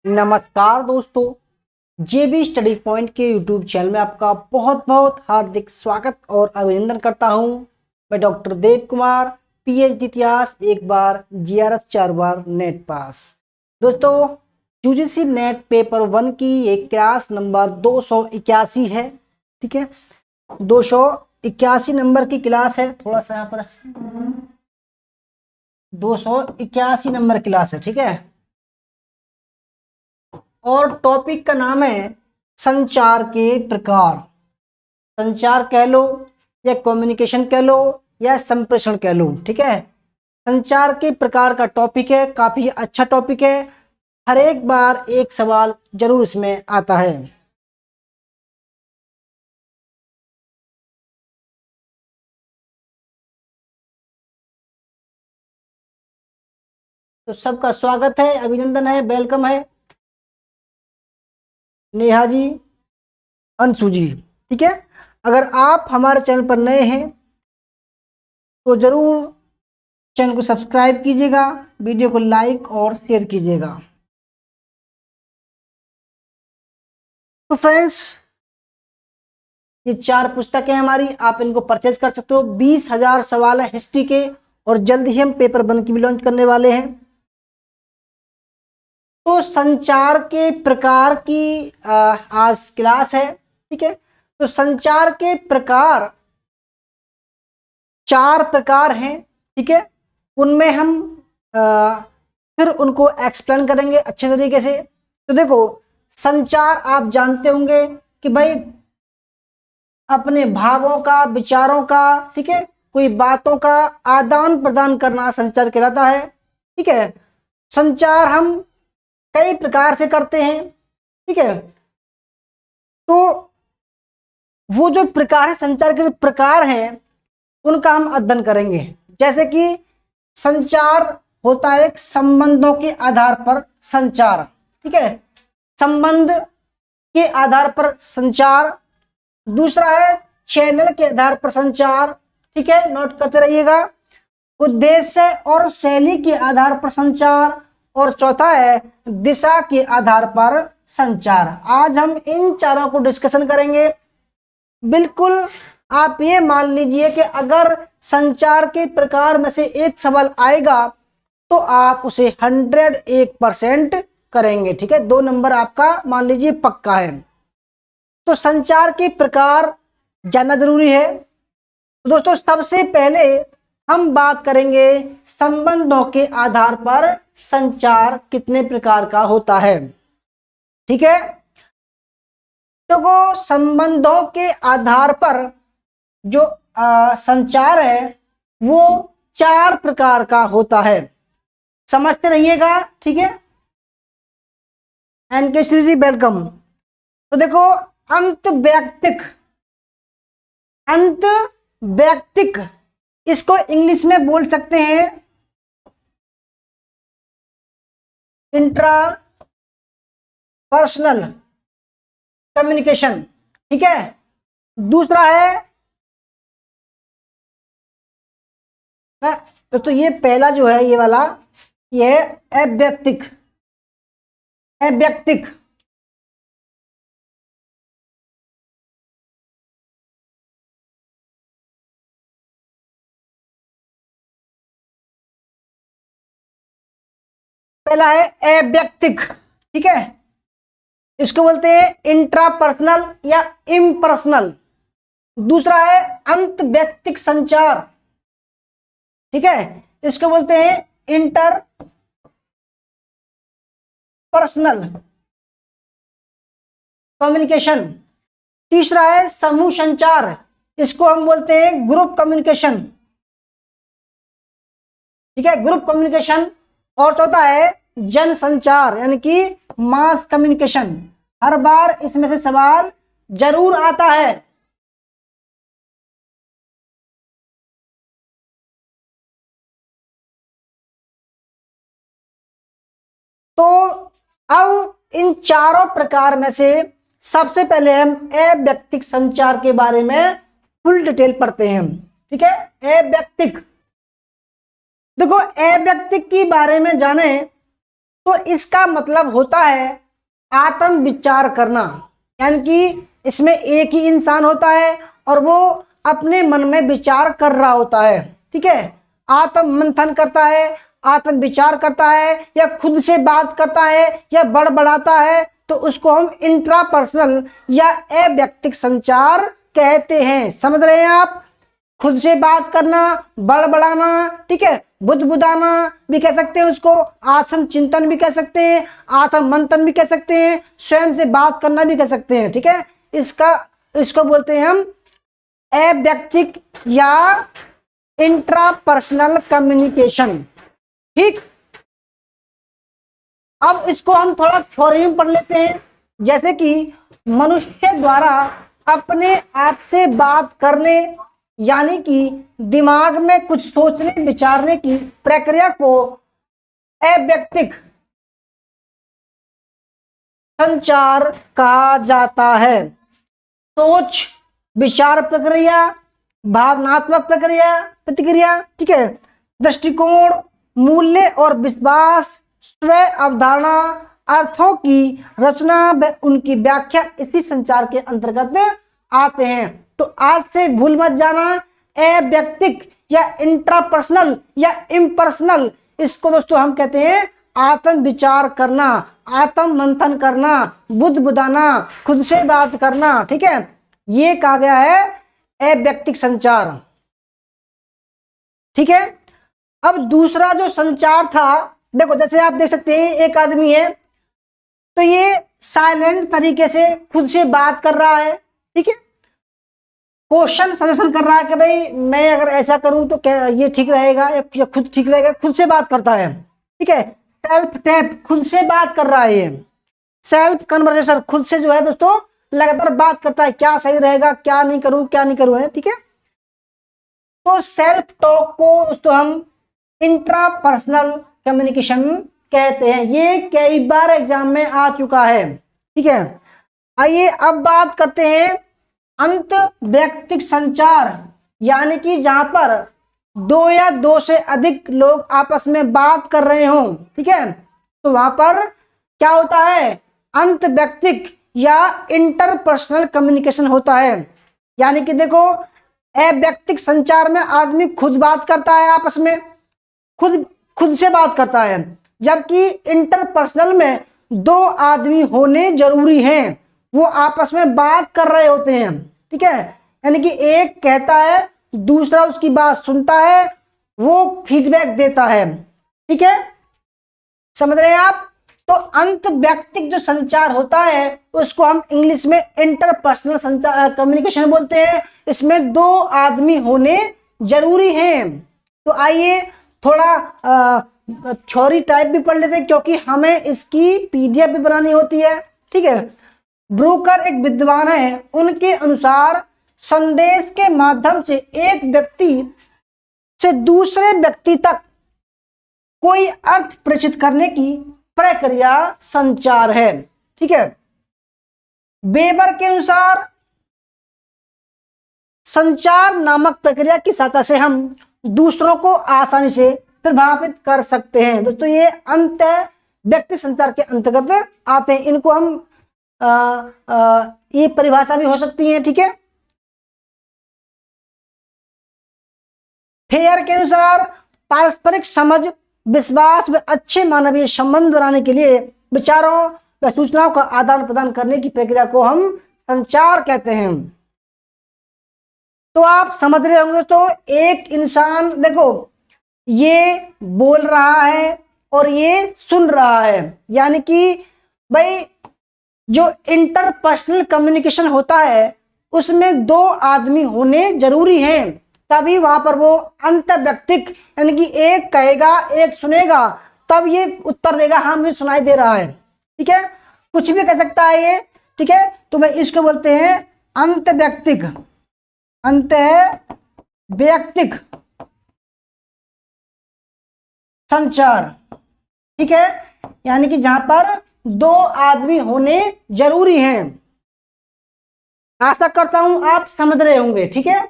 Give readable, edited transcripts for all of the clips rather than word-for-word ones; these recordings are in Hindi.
नमस्कार दोस्तों, जेबी स्टडी पॉइंट के यूट्यूब चैनल में आपका बहुत बहुत हार्दिक स्वागत और अभिनंदन करता हूं। मैं डॉक्टर देव कुमार, पीएचडी इतिहास, एक बार जीआरएफ 4 बार नेट पास। दोस्तों, यूजीसी नेट पेपर 1 की एक क्लास नंबर 281 है। ठीक है, 281 नंबर की क्लास है। थोड़ा सा यहाँ पर 281 नंबर क्लास है। ठीक है, और टॉपिक का नाम है संचार के प्रकार। संचार कह लो या कम्युनिकेशन कह लो या संप्रेषण कह लो। ठीक है, संचार के प्रकार का टॉपिक है, काफी अच्छा टॉपिक है। हर एक बार एक सवाल जरूर इसमें आता है। तो सबका स्वागत है, अभिनंदन है, वेलकम है। नेहा जी, अंशु जी। ठीक है, अगर आप हमारे चैनल पर नए हैं तो जरूर चैनल को सब्सक्राइब कीजिएगा, वीडियो को लाइक और शेयर कीजिएगा। तो फ्रेंड्स, ये 4 पुस्तकें हमारी, आप इनको परचेज कर सकते हो। 20,000 सवाल है हिस्ट्री के, और जल्द ही हम पेपर 1 की भी लॉन्च करने वाले हैं। तो संचार के प्रकार की आज क्लास है। ठीक है, तो संचार के प्रकार 4 प्रकार हैं। ठीक है, उनमें हम फिर उनको एक्सप्लेन करेंगे अच्छे तरीके से। तो देखो, संचार आप जानते होंगे कि भाई अपने भावों का, विचारों का, ठीक है, कोई बातों का आदान प्रदान करना संचार कहलाता है। ठीक है, संचार हम कई प्रकार से करते हैं। ठीक है, तो वो जो प्रकार है, संचार के जो प्रकार हैं, उनका हम अध्ययन करेंगे। जैसे कि संचार होता है एक संबंधों के आधार पर संचार। ठीक है, संबंध के आधार पर संचार। दूसरा है चैनल के आधार पर संचार। ठीक है, नोट करते रहिएगा। उद्देश्य और शैली के आधार पर संचार। और चौथा है दिशा के आधार पर संचार। आज हम इन चारों को डिस्कशन करेंगे। बिल्कुल आप ये मान लीजिए कि अगर संचार के प्रकार में से एक सवाल आएगा तो आप उसे 101% करेंगे। ठीक है, 2 नंबर आपका मान लीजिए पक्का है। तो संचार के प्रकार जानना जरूरी है। तो दोस्तों, सबसे पहले हम बात करेंगे संबंधों के आधार पर संचार कितने प्रकार का होता है। ठीक है, तो वो संबंधों के आधार पर जो संचार है वो 4 प्रकार का होता है। समझते रहिएगा। ठीक है, एनके श्री जी वेलकम। तो देखो, अंत व्यक्तिक, इसको इंग्लिश में बोल सकते हैं इंट्रा पर्सनल कम्युनिकेशन। ठीक है, दूसरा है तो ये पहला जो है, ये वाला, ये है अव्यक्तिक। पहला है अव्यक्तिक। ठीक है, इसको बोलते हैं इंट्रापर्सनल या इम्पर्सनल। दूसरा है अंत व्यक्तिक संचार। ठीक है, इसको बोलते हैं इंटर पर्सनल कम्युनिकेशन। तीसरा है समूह संचार, इसको हम बोलते हैं ग्रुप कम्युनिकेशन। ठीक है, ग्रुप कम्युनिकेशन। और चौथा है जन संचार, यानी कि मास कम्युनिकेशन। हर बार इसमें से सवाल जरूर आता है। तो अब इन चारों प्रकार में से सबसे पहले हम अव्यक्तिक संचार के बारे में फुल डिटेल पढ़ते हैं। ठीक है, अव्यक्तिक। देखो, अव्यक्तिक के बारे में जाने तो इसका मतलब होता है आत्म विचार करना, यानी कि इसमें एक ही इंसान होता है और वो अपने मन में विचार कर रहा होता है, ठीक है। आत्म मंथन करता है, आत्म विचार करता है, या खुद से बात करता है या बड़बड़ाता है, तो उसको हम इंट्रापर्सनल या अव्यक्तिक संचार कहते हैं। समझ रहे हैं आप? खुद से बात करना, बड़बड़ाना, ठीक है, बुदबुदाना भी कह सकते हैं उसको, आत्म चिंतन भी कह सकते हैं, आत्म मंथन भी कह सकते हैं, स्वयं से बात करना भी कह सकते हैं, ठीक है। इसको बोलते हैं हम अव्यक्तिक या इंट्रापर्सनल कम्युनिकेशन, ठीक। अब इसको हम थोड़ा थ्योरी में पढ़ लेते हैं। जैसे कि मनुष्य द्वारा अपने आप से बात करने, यानी कि दिमाग में कुछ सोचने विचारने की प्रक्रिया को अव्यक्तिक संचार कहा जाता है। सोच विचार प्रक्रिया, भावनात्मक प्रक्रिया प्रतिक्रिया, ठीक है, दृष्टिकोण, मूल्य और विश्वास, स्व अवधारणा, अर्थों की रचना व उनकी व्याख्या इसी संचार के अंतर्गत आते हैं। तो आज से भूल मत जाना, अव्यक्तिक या इंट्रापर्सनल या इम्पर्सनल, इसको दोस्तों हम कहते हैं आत्म विचार करना, आत्म मंथन करना, बुदबुदाना, खुद से बात करना, ठीक है। ये कहा गया है अव्यक्तिक संचार, ठीक है। अब दूसरा जो संचार था, देखो जैसे आप देख सकते हैं एक आदमी है, तो ये साइलेंट तरीके से खुद से बात कर रहा है, ठीक है, क्वेश्चन सजेशन कर रहा है कि भाई मैं अगर ऐसा करूं तो क्या ये ठीक रहेगा या खुद ठीक रहेगा, खुद से बात करता है, ठीक है। सेल्फ टैप, खुद से बात कर रहा है, ये सेल्फ कन्वर्सेशन, खुद से जो है दोस्तों लगातार बात करता है, क्या सही रहेगा, क्या नहीं करूं है, ठीक है। तो सेल्फ टॉक को दोस्तों हम इंट्रापर्सनल कम्युनिकेशन कहते हैं। ये कई बार एग्जाम में आ चुका है, ठीक है। आइए अब बात करते हैं अंत व्यक्तिक संचार, यानी कि जहां पर दो या दो से अधिक लोग आपस में बात कर रहे हो, ठीक है, तो वहां पर क्या होता है, अंत व्यक्तिक या इंटरपर्सनल कम्युनिकेशन होता है। यानी कि देखो अव्यक्तिक संचार में आदमी खुद बात करता है, आपस में खुद से बात करता है, जबकि इंटरपर्सनल में दो आदमी होने जरूरी हैं, वो आपस में बात कर रहे होते हैं, ठीक है। यानी कि एक कहता है, दूसरा उसकी बात सुनता है, वो फीडबैक देता है, ठीक है, समझ रहे हैं आप। तो अंत व्यक्तिक जो संचार होता है उसको हम इंग्लिश में इंटरपर्सनल संचार कम्युनिकेशन बोलते हैं। इसमें दो आदमी होने जरूरी हैं। तो आइए थोड़ा थ्योरी टाइप भी पढ़ लेते हैं, क्योंकि हमें इसकी पीडीएफ भी बनानी होती है, ठीक है। ब्रूकर एक विद्वान है, उनके अनुसार संदेश के माध्यम से एक व्यक्ति से दूसरे व्यक्ति तक कोई अर्थ प्रेषित करने की प्रक्रिया संचार है, ठीक है। वेबर के अनुसार संचार नामक प्रक्रिया की सहायता से हम दूसरों को आसानी से प्रभावित कर सकते हैं। दोस्तों ये अंत व्यक्ति संचार के अंतर्गत आते हैं। इनको हम ये परिभाषा भी हो सकती है, ठीक है। फेयर के अनुसार पारस्परिक समझ, विश्वास व अच्छे मानवीय संबंध बनाने के लिए विचारों व सूचनाओं का आदान प्रदान करने की प्रक्रिया को हम संचार कहते हैं। तो आप समझ रहे होंगे दोस्तों, एक इंसान देखो ये बोल रहा है और ये सुन रहा है, यानी कि भाई जो इंटरपर्सनल कम्युनिकेशन होता है उसमें दो आदमी होने जरूरी हैं, तभी वहां पर वो अंत व्यक्तिक, यानी कि एक कहेगा एक सुनेगा, तब ये उत्तर देगा हाँ मुझे सुनाई दे रहा है, ठीक है। कुछ भी कह सकता है ये, ठीक है। तो भाई इसको बोलते हैं अंत व्यक्तिक संचार, ठीक है। यानी कि जहां पर दो आदमी होने जरूरी हैं। आशा करता हूं आप समझ रहे होंगे, ठीक है।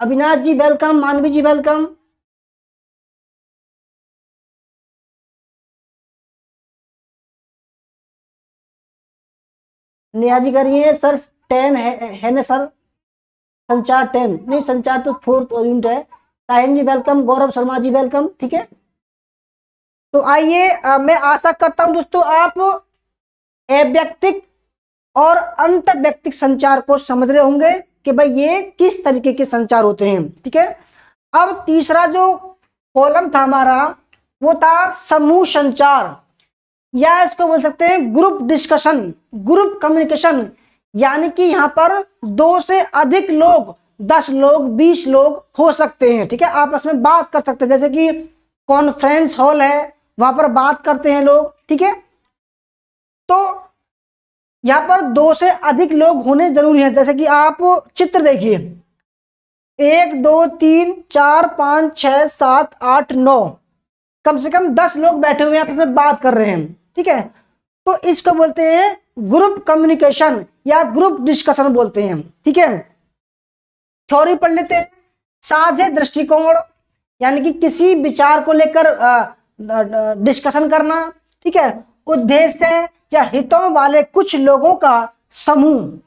अविनाश जी वेलकम, मानवी जी वेलकम। नेहा जी कर रही है सर 10 है ना सर, संचार 10 नहीं, संचार तो 4th यूनिट है। साहिन जी वेलकम, गौरव शर्मा जी वेलकम। ठीक है, तो आइए मैं आशा करता हूं दोस्तों आप अव्यक्तिक और अंत व्यक्तिक संचार को समझ रहे होंगे कि भाई ये किस तरीके के संचार होते हैं। ठीक है, अब तीसरा जो कॉलम था हमारा वो था समूह संचार, या इसको बोल सकते हैं ग्रुप डिस्कशन, ग्रुप कम्युनिकेशन। यानी कि यहाँ पर 2 से अधिक लोग, 10 लोग, 20 लोग हो सकते हैं। ठीक है, आपस में बात कर सकते हैं, जैसे कि कॉन्फ्रेंस हॉल है, वहां पर बात करते हैं लोग। ठीक है, तो यहाँ पर 2 से अधिक लोग होने जरूरी है। जैसे कि आप चित्र देखिए, 1 2 3 4 5 6 7 8 9, कम से कम 10 लोग बैठे हुए हैं, आपस में बात कर रहे हैं। ठीक है, तो इसको बोलते हैं ग्रुप कम्युनिकेशन या ग्रुप डिस्कशन बोलते हैं। ठीक है, थ्योरी पढ़ लेते हैं। साझे दृष्टिकोण, यानी कि किसी विचार को लेकर डिस्कशन करना। ठीक है, उद्देश्य या हितों वाले कुछ लोगों का समूह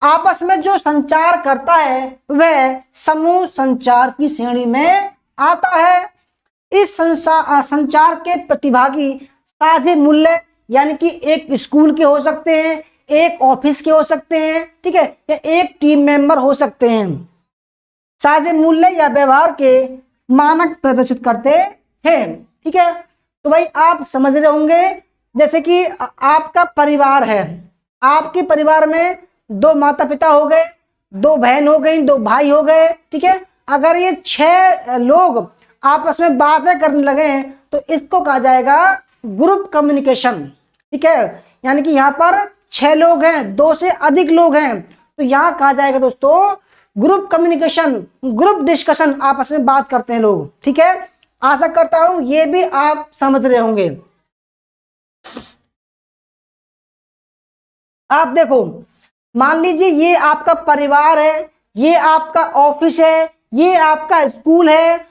आपस में जो संचार करता है वह समूह संचार की श्रेणी में आता है। इस संचार के प्रतिभागी साझे मूल्य, यानी कि एक स्कूल के हो सकते हैं, एक ऑफिस के हो सकते हैं, ठीक है, या एक टीम मेंबर हो सकते हैं, साझे मूल्य या व्यवहार के मानक प्रदर्शित करते हैं। ठीक है, तो भाई आप समझ रहे होंगे, जैसे कि आपका परिवार है, आपके परिवार में 2 माता पिता हो गए, 2 बहन हो गई, 2 भाई हो गए। ठीक है, अगर ये 6 लोग आपस में बातें करने लगे हैं तो इसको कहा जाएगा ग्रुप कम्युनिकेशन। ठीक है, यानी कि यहाँ पर 6 लोग हैं, 2 से अधिक लोग हैं, तो यहाँ कहा जाएगा दोस्तों ग्रुप कम्युनिकेशन, ग्रुप डिस्कशन, आपस में बात करते हैं लोग। ठीक है, आशा करता हूं ये भी आप समझ रहे होंगे। आप देखो, मान लीजिए ये आपका परिवार है, ये आपका ऑफिस है, ये आपका स्कूल है।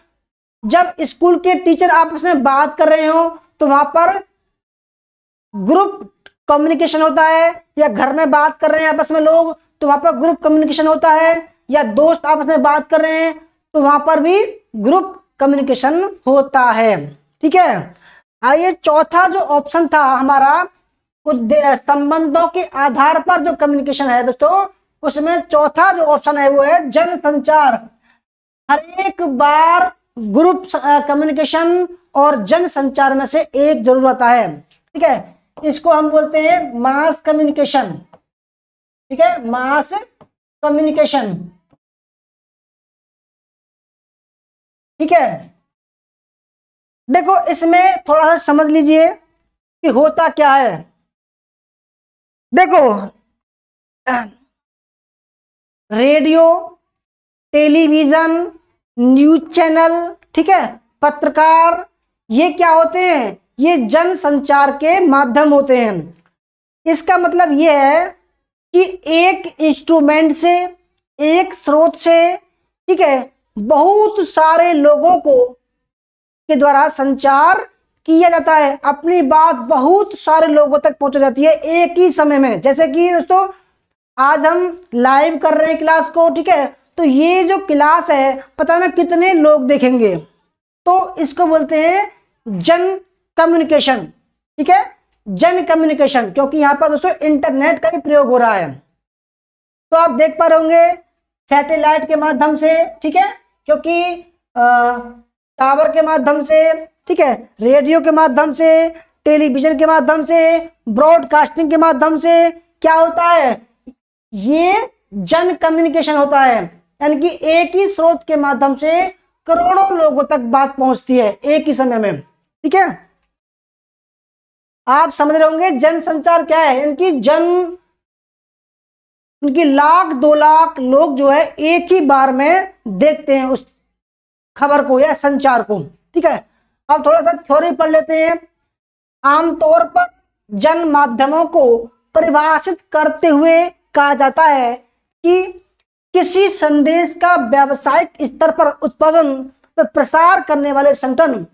जब स्कूल के टीचर आपस में बात कर रहे हो तो वहां पर ग्रुप कम्युनिकेशन होता है, या घर में बात कर रहे हैं आपस में लोग तो वहां पर ग्रुप कम्युनिकेशन होता है, या दोस्त आपस में बात कर रहे हैं तो वहां पर भी ग्रुप कम्युनिकेशन होता है। ठीक है, आइए चौथा जो ऑप्शन था हमारा संबंधों के आधार पर जो कम्युनिकेशन है दोस्तों, उसमें चौथा जो ऑप्शन है वो है जन संचार। हर एक बार ग्रुप कम्युनिकेशन और जन संचार में से एक जरूर आता है। ठीक है, इसको हम बोलते हैं मास कम्युनिकेशन। ठीक है, मास कम्युनिकेशन। ठीक है, देखो इसमें थोड़ा सा समझ लीजिए कि होता क्या है। देखो, रेडियो, टेलीविजन, न्यूज चैनल, ठीक है, पत्रकार, ये क्या होते हैं, ये जन संचार के माध्यम होते हैं। इसका मतलब ये है कि एक इंस्ट्रूमेंट से, एक स्रोत से, ठीक है, बहुत सारे लोगों को के द्वारा संचार किया जाता है, अपनी बात बहुत सारे लोगों तक पहुंचा जाती है एक ही समय में। जैसे कि दोस्तों आज हम लाइव कर रहे हैं क्लास को, ठीक है, तो ये जो क्लास है पता ना कितने लोग देखेंगे, तो इसको बोलते हैं जन कम्युनिकेशन। ठीक है, जन कम्युनिकेशन, क्योंकि यहाँ पर दोस्तों इंटरनेट का भी प्रयोग हो रहा है। तो आप देख पा रहे होंगे सैटेलाइट के माध्यम से, ठीक है, क्योंकि टावर के माध्यम से, ठीक है, रेडियो के माध्यम से, टेलीविजन के माध्यम से, ब्रॉडकास्टिंग के माध्यम से क्या होता है, ये जन कम्युनिकेशन होता है। यानी कि एक ही स्रोत के माध्यम से करोड़ों लोगों तक बात पहुंचती है एक ही समय में। ठीक है, आप समझ रहे होंगे जन संचार क्या है। उनकी 1,00,000 2,00,000 लोग जो है एक ही बार में देखते हैं उस खबर को या संचार को। ठीक है, अब थोड़ा सा थ्योरी पढ़ लेते हैं। आमतौर पर जन माध्यमों को परिभाषित करते हुए कहा जाता है कि किसी संदेश का व्यावसायिक स्तर पर उत्पादन व प्रसार करने वाले संगठन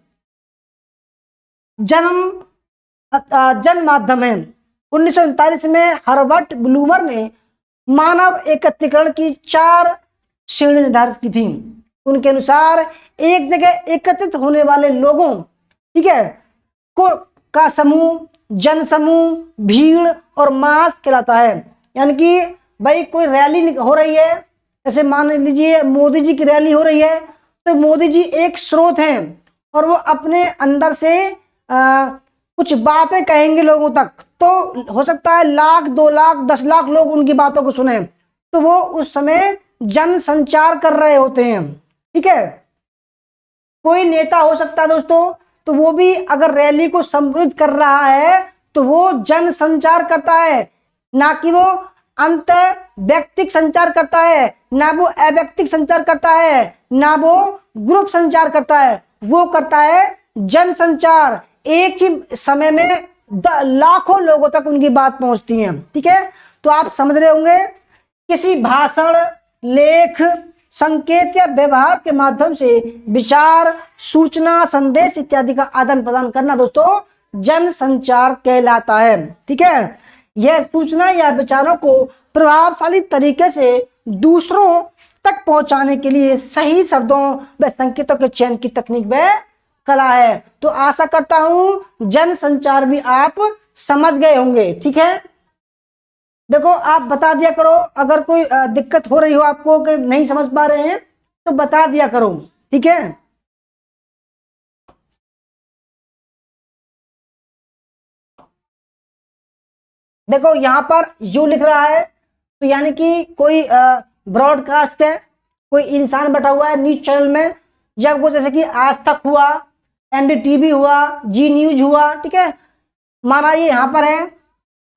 जन माध्यम है। 1939 में हर्बर्ट ब्लूमर ने मानव एकत्रीकरण की 4 श्रेणी निर्धारित की थी। उनके अनुसार एक जगह एकत्रित होने वाले लोगों, ठीक है, को का समूह जन समूह, भीड़ और मास कहलाता है। यानी कि भाई कोई रैली हो रही है, जैसे मान लीजिए मोदी जी की रैली हो रही है, तो मोदी जी एक स्रोत हैं और वो अपने अंदर से कुछ बातें कहेंगे लोगों तक, तो हो सकता है 1,00,000, 2,00,000, 10,00,000 लोग उनकी बातों को सुने, तो वो उस समय जन संचार कर रहे होते हैं। ठीक है, कोई नेता हो सकता है दोस्तों, तो वो भी अगर रैली को संबोधित कर रहा है तो वो जन संचार करता है, ना कि वो अंत व्यक्तिक संचार करता है, ना वो अव्यक्तिक संचार करता है, ना वो ग्रुप संचार करता है, वो करता है जन संचार। एक ही समय में लाखों लोगों तक उनकी बात पहुंचती है। ठीक है, तो आप समझ रहे होंगे किसी भाषण, लेख, संकेत या व्यवहार के माध्यम से विचार, सूचना, संदेश इत्यादि का आदान प्रदान करना दोस्तों जन संचार कहलाता है। ठीक है, यह सूचना या विचारों को प्रभावशाली तरीके से दूसरों तक पहुंचाने के लिए सही शब्दों व संकेतों के चयन की तकनीक व कला है। तो आशा करता हूं जन संचार भी आप समझ गए होंगे। ठीक है, देखो आप बता दिया करो अगर कोई दिक्कत हो रही हो आपको कि नहीं समझ पा रहे हैं तो बता दिया करो। ठीक है, देखो यहां पर यू लिख रहा है, तो यानी कि कोई ब्रॉडकास्ट है, कोई इंसान बैठा हुआ है न्यूज चैनल में, जब वो जैसे कि आज तक हुआ, एनडीटीवी हुआ, जी न्यूज हुआ, ठीक है, माना ये यहां पर है,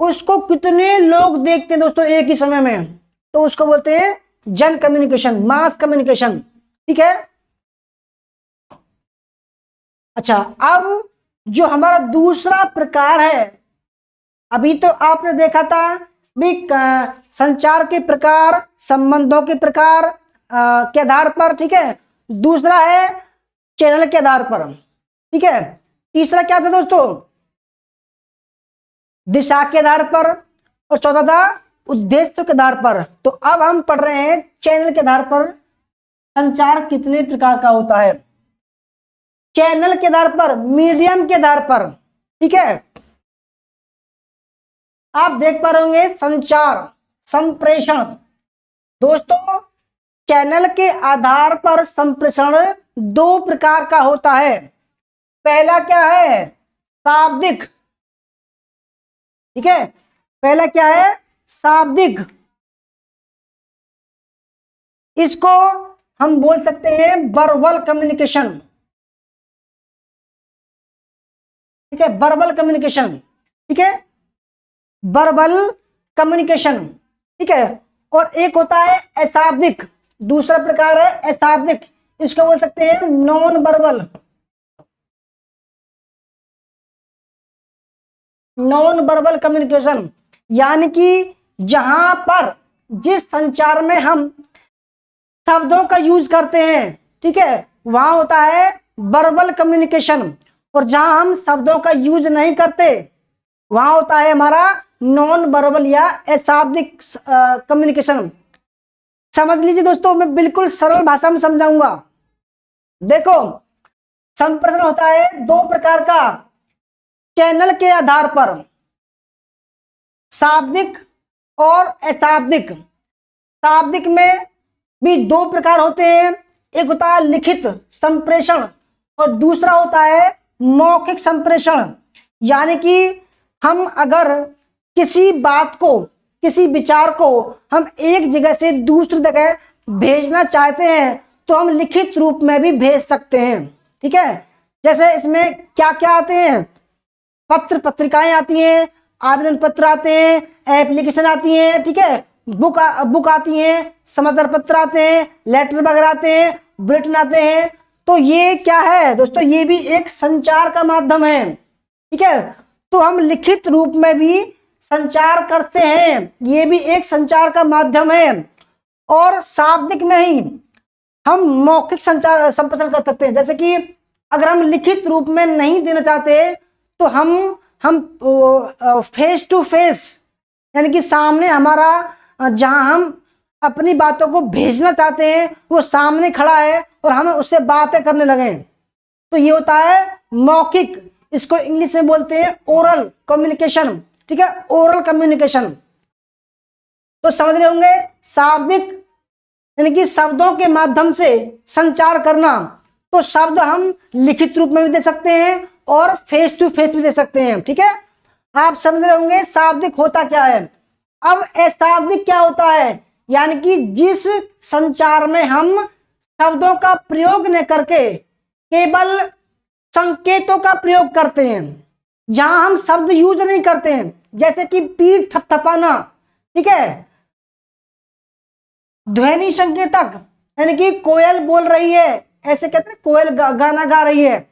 उसको कितने लोग देखते हैं दोस्तों एक ही समय में, तो उसको बोलते हैं जन कम्युनिकेशन, मास कम्युनिकेशन। ठीक है, अच्छा अब जो हमारा दूसरा प्रकार है, अभी तो आपने देखा था भी संचार के प्रकार, संबंधों के प्रकार के आधार पर। ठीक है, दूसरा है चैनल के आधार पर। ठीक है, तीसरा क्या था दोस्तों, दिशा के आधार पर, और चौथा था उद्देश्य के आधार पर। तो अब हम पढ़ रहे हैं चैनल के आधार पर संचार कितने प्रकार का होता है। चैनल के आधार पर, मीडियम के आधार पर। ठीक है, आप देख पा रहे होंगे संचार, संप्रेषण। दोस्तों चैनल के आधार पर संप्रेषण 2 प्रकार का होता है। पहला क्या है, शाब्दिक। ठीक है, पहला क्या है, शाब्दिक। इसको हम बोल सकते हैं वर्बल कम्युनिकेशन। ठीक है, वर्बल कम्युनिकेशन। ठीक है, वर्बल कम्युनिकेशन। ठीक है, और एक होता है अशाब्दिक, दूसरा प्रकार है अशाब्दिक, इसको बोल सकते हैं non verbal, non verbal communication. यानी कि जहां पर जिस संचार में हम शब्दों का यूज करते हैं, ठीक है, वहां होता है वर्बल कम्युनिकेशन, और जहां हम शब्दों का यूज नहीं करते वहां होता है हमारा नॉन वर्बल या अशाब्दिक कम्युनिकेशन। समझ लीजिए दोस्तों, मैं बिल्कुल सरल भाषा में समझाऊंगा। देखो संप्रेषण होता है 2 प्रकार का, चैनल के आधार पर, शाब्दिक और अशाब्दिक। शाब्दिक में भी 2 प्रकार होते हैं, एक होता है लिखित संप्रेषण और दूसरा होता है मौखिक संप्रेषण। यानी कि हम अगर किसी बात को, किसी विचार को हम एक जगह से दूसरी जगह भेजना चाहते हैं तो हम लिखित रूप में भी भेज सकते हैं। ठीक है, जैसे इसमें क्या क्या आते हैं, पत्र पत्रिकाएं आती हैं, आवेदन पत्र आते हैं, एप्लीकेशन आती हैं, ठीक है, बुक आती हैं, समाचार पत्र आते हैं, लेटर वगैरह आते हैं, बुलेटिन आते हैं। तो ये क्या है दोस्तों, ये भी एक संचार का माध्यम है। ठीक है, तो हम लिखित रूप में भी संचार करते हैं, ये भी एक संचार का माध्यम है। और शाब्दिक में ही हम मौखिक संचार संप्रेषण कर सकते हैं। जैसे कि अगर हम लिखित रूप में नहीं देना चाहते तो हम हम फेस टू फेस यानी कि सामने हमारा जहां हम अपनी बातों को भेजना चाहते हैं वो सामने खड़ा है और हम उससे बातें करने लगे, तो ये होता है मौखिक। इसको इंग्लिश में बोलते हैं ओरल कम्युनिकेशन, ठीक है, ओरल कम्युनिकेशन। तो समझ रहे होंगे शाब्दिक यानी कि शब्दों के माध्यम से संचार करना। तो शब्द हम लिखित रूप में भी दे सकते हैं और फेस टू फेस भी दे सकते हैं, ठीक है। आप समझ रहे होंगे शाब्दिक होता क्या है। अब अशाब्दिक क्या होता है, यानी कि जिस संचार में हम शब्दों का प्रयोग न करके केवल संकेतों का प्रयोग करते हैं, जहां हम शब्द यूज नहीं करते हैं, जैसे कि पीठ थपथपाना, ठीक है, ध्वनि संकेतक यानी कि कोयल बोल रही है, ऐसे कहते हैं कोयल गाना गा रही है,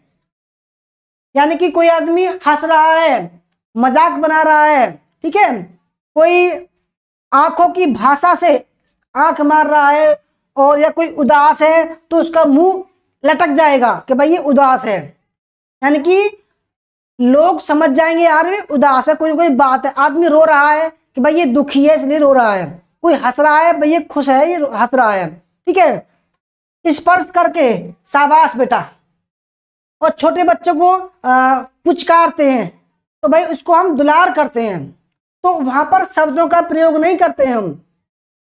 यानी कि कोई आदमी हंस रहा है, मजाक बना रहा है, ठीक है, कोई आंखों की भाषा से आंख मार रहा है, और या कोई उदास है तो उसका मुंह लटक जाएगा कि भाई ये उदास है, यानी कि लोग समझ जाएंगे यार ये उदास है, कोई कोई बात है। आदमी रो रहा है कि भाई ये दुखी है इसलिए रो रहा है, कोई हंस रहा है भाई ये खुश है ये हंस रहा है, ठीक है। स्पर्श करके शाबाश बेटा, और छोटे बच्चों को पुचकारते हैं तो भाई उसको हम दुलार करते हैं, तो वहां पर शब्दों का प्रयोग नहीं करते हैं हम,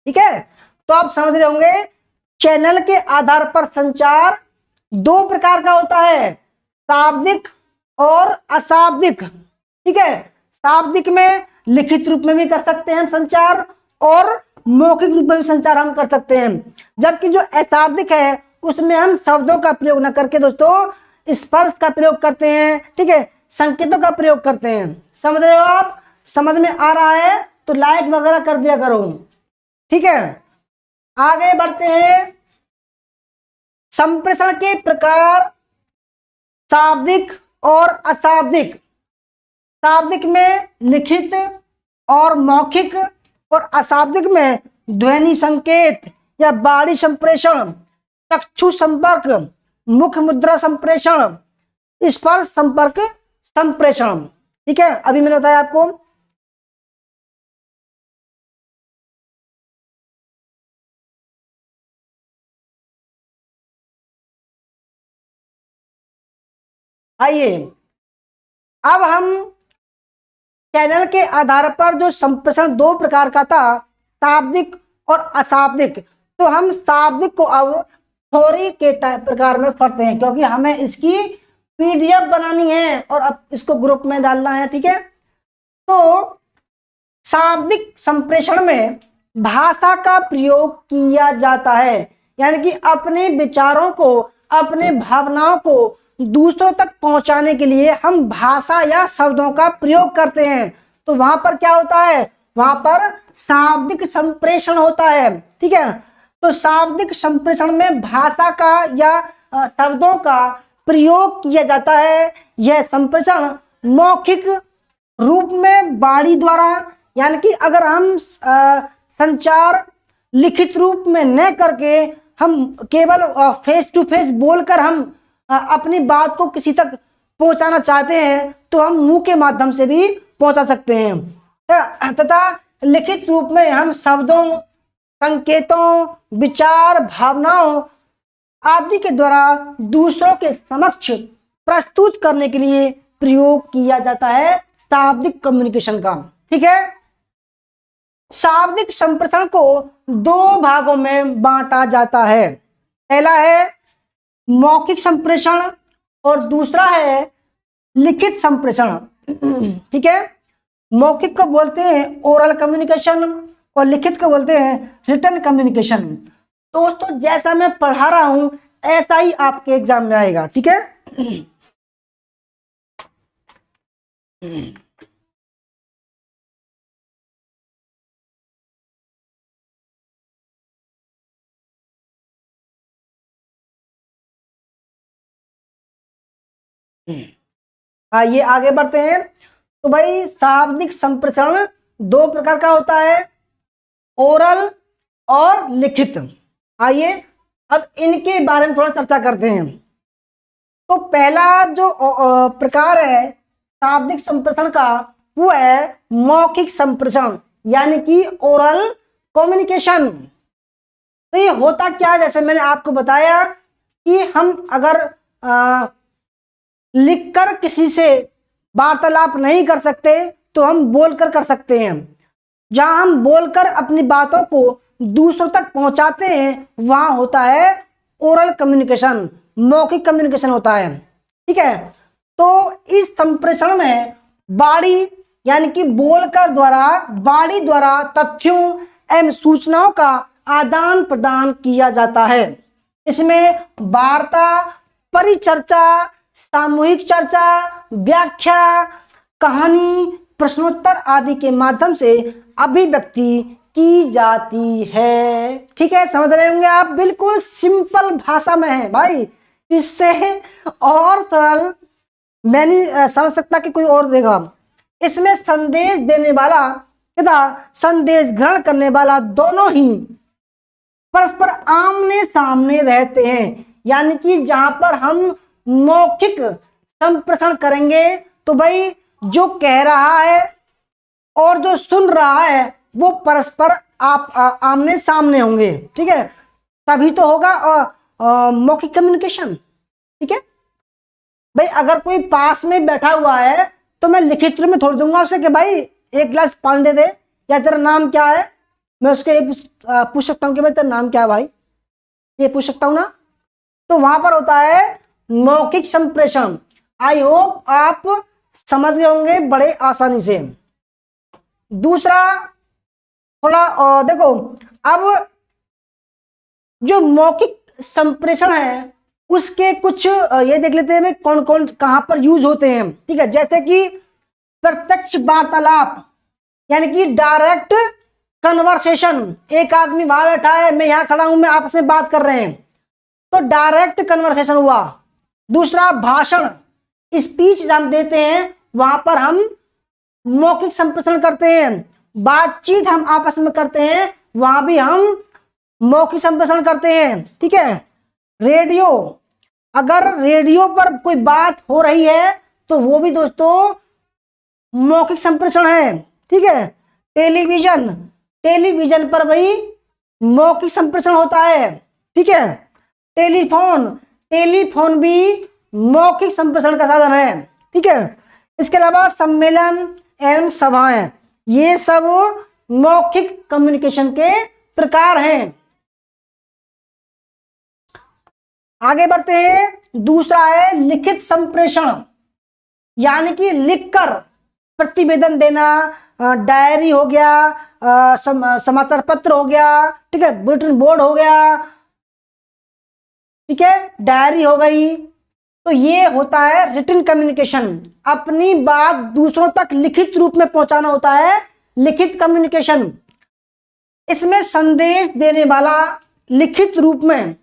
ठीक है। तो आप समझ रहे होंगे चैनल के आधार पर संचार दो प्रकार का होता है, शाब्दिक और अशाब्दिक, ठीक है। शाब्दिक में लिखित रूप में भी कर सकते हैं हम संचार और मौखिक रूप में भी संचार हम कर सकते हैं, जबकि जो अशाब्दिक है उसमें हम शब्दों का प्रयोग न करके दोस्तों स्पर्श का प्रयोग करते हैं, ठीक है, संकेतों का प्रयोग करते हैं। समझ रहे हो आप, समझ में आ रहा है तो लाइक वगैरह कर दिया करो, ठीक है। आगे बढ़ते हैं, संप्रेषण के प्रकार शाब्दिक और अशाब्दिक। शाब्दिक में लिखित और मौखिक, और अशाब्दिक में ध्वनि संकेत या बाणी संप्रेषण, चक्षु संपर्क, मुख मुद्रा संप्रेषण, स्पर्श संपर्क संप्रेषण, ठीक है। अभी मैंने बताया आपको। आइए अब हम चैनल के आधार पर जो संप्रेषण दो प्रकार का था, शाब्दिक और अशाब्दिक, तो हम शाब्दिक को अब थ्योरी के प्रकार में पढ़ते हैं, क्योंकि हमें इसकी पीडीएफ बनानी है और अब इसको ग्रुप में डालना है, ठीक है। तो शाब्दिक संप्रेषण में भाषा का प्रयोग किया जाता है, यानी कि अपने विचारों को, अपने भावनाओं को दूसरों तक पहुंचाने के लिए हम भाषा या शब्दों का प्रयोग करते हैं। तो वहां पर क्या होता है, वहां पर शाब्दिक संप्रेषण होता है, ठीक है। तो शाब्दिक संप्रेषण में भाषा का या शब्दों का प्रयोग किया जाता है। यह संप्रेषण मौखिक रूप में वाणी द्वारा, यानी कि अगर हम संचार लिखित रूप में न करके हम केवल फेस टू फेस बोलकर हम अपनी बात को किसी तक पहुंचाना चाहते हैं तो हम मुंह के माध्यम से भी पहुंचा सकते हैं, तथा लिखित रूप में हम शब्दों, संकेतों, विचार, भावनाओं आदि के द्वारा दूसरों के समक्ष प्रस्तुत करने के लिए प्रयोग किया जाता है शाब्दिक कम्युनिकेशन का, ठीक है। शाब्दिक संप्रेषण को दो भागों में बांटा जाता है, पहला है मौखिक संप्रेषण और दूसरा है लिखित संप्रेषण, ठीक है। मौखिक को बोलते हैं ओरल कम्युनिकेशन और लिखित को बोलते हैं रिटन कम्युनिकेशन। दोस्तों जैसा मैं पढ़ा रहा हूं ऐसा ही आपके एग्जाम में आएगा, ठीक है। आइए आगे बढ़ते हैं। तो भाई शाब्दिक संप्रेषण दो प्रकार का होता है, ओरल और लिखित। आइए अब इनके बारे में थोड़ा चर्चा करते हैं। तो पहला जो प्रकार है शाब्दिक संप्रेषण का वो है मौखिक संप्रेषण, यानी कि ओरल कम्युनिकेशन। तो ये होता क्या है, जैसे मैंने आपको बताया कि हम अगर लिखकर किसी से वार्तालाप नहीं कर सकते तो हम बोलकर कर सकते हैं। जहां हम बोलकर अपनी बातों को दूसरों तक पहुंचाते हैं वहां होता है ओरल कम्युनिकेशन, मौखिक कम्युनिकेशन होता है। ठीक है, तो इस संप्रेषण में वाणी यानी कि बोलकर द्वारा, वाणी द्वारा तथ्यों एवं सूचनाओं का आदान प्रदान किया जाता है। इसमें वार्ता, परिचर्चा, सामूहिक चर्चा, व्याख्या, कहानी, प्रश्नोत्तर आदि के माध्यम से अभिव्यक्ति की जाती है। ठीक है, समझ रहे होंगे आप, बिल्कुल सिंपल भाषा में है भाई, इससे और सरल मैं नहीं समझ सकता कि कोई और देगा। इसमें संदेश देने वाला तथा संदेश ग्रहण करने वाला दोनों ही परस्पर आमने सामने रहते हैं, यानी कि जहां पर हम मौखिक संप्रेषण करेंगे तो भाई जो कह रहा है और जो सुन रहा है वो परस्पर आमने सामने होंगे। ठीक है, तभी तो होगा मौखिक कम्युनिकेशन। ठीक है भाई, अगर कोई पास में बैठा हुआ है तो मैं लिखित रूप में थोड़ी दूंगा उसे कि भाई एक गिलास पानी दे दे, या तेरा नाम क्या है, मैं उसके पूछ सकता हूँ कि भाई तेरा नाम क्या है भाई, ये पूछ सकता हूँ ना। तो वहां पर होता है मौखिक संप्रेषण। आई होप आप समझ गए होंगे बड़े आसानी से। दूसरा थोड़ा देखो, अब जो मौखिक संप्रेषण है उसके कुछ ये देख लेते हैं कौन कौन कहां पर यूज होते हैं। ठीक है, जैसे कि प्रत्यक्ष वार्तालाप यानी कि डायरेक्ट कन्वर्सेशन, एक आदमी वहां बैठा है, मैं यहां खड़ा हूं, मैं आपस में बात कर रहे हैं, तो डायरेक्ट कन्वर्सेशन हुआ। दूसरा भाषण, स्पीच हम देते हैं, वहां पर हम मौखिक संप्रेषण करते हैं। बातचीत हम आपस में करते हैं, वहां भी हम मौखिक संप्रेषण करते हैं। ठीक है, रेडियो, अगर रेडियो पर कोई बात हो रही है तो वो भी दोस्तों मौखिक संप्रेषण है। ठीक है, टेलीविजन, टेलीविजन पर भाई मौखिक संप्रेषण होता है। ठीक है, टेलीफोन, टेलीफोन भी मौखिक संप्रेषण का साधन है। ठीक है, इसके अलावा सम्मेलन एवं सभाएं, ये सब मौखिक कम्युनिकेशन के प्रकार हैं। आगे बढ़ते हैं। दूसरा है लिखित संप्रेषण, यानी कि लिखकर प्रतिवेदन देना, डायरी हो गया, समाचार पत्र हो गया, ठीक है, बुलेटिन बोर्ड हो गया, ठीक है, डायरी हो गई। तो ये होता है रिटन कम्युनिकेशन, अपनी बात दूसरों तक लिखित रूप में पहुंचाना होता है लिखित कम्युनिकेशन। इसमें संदेश देने वाला लिखित रूप में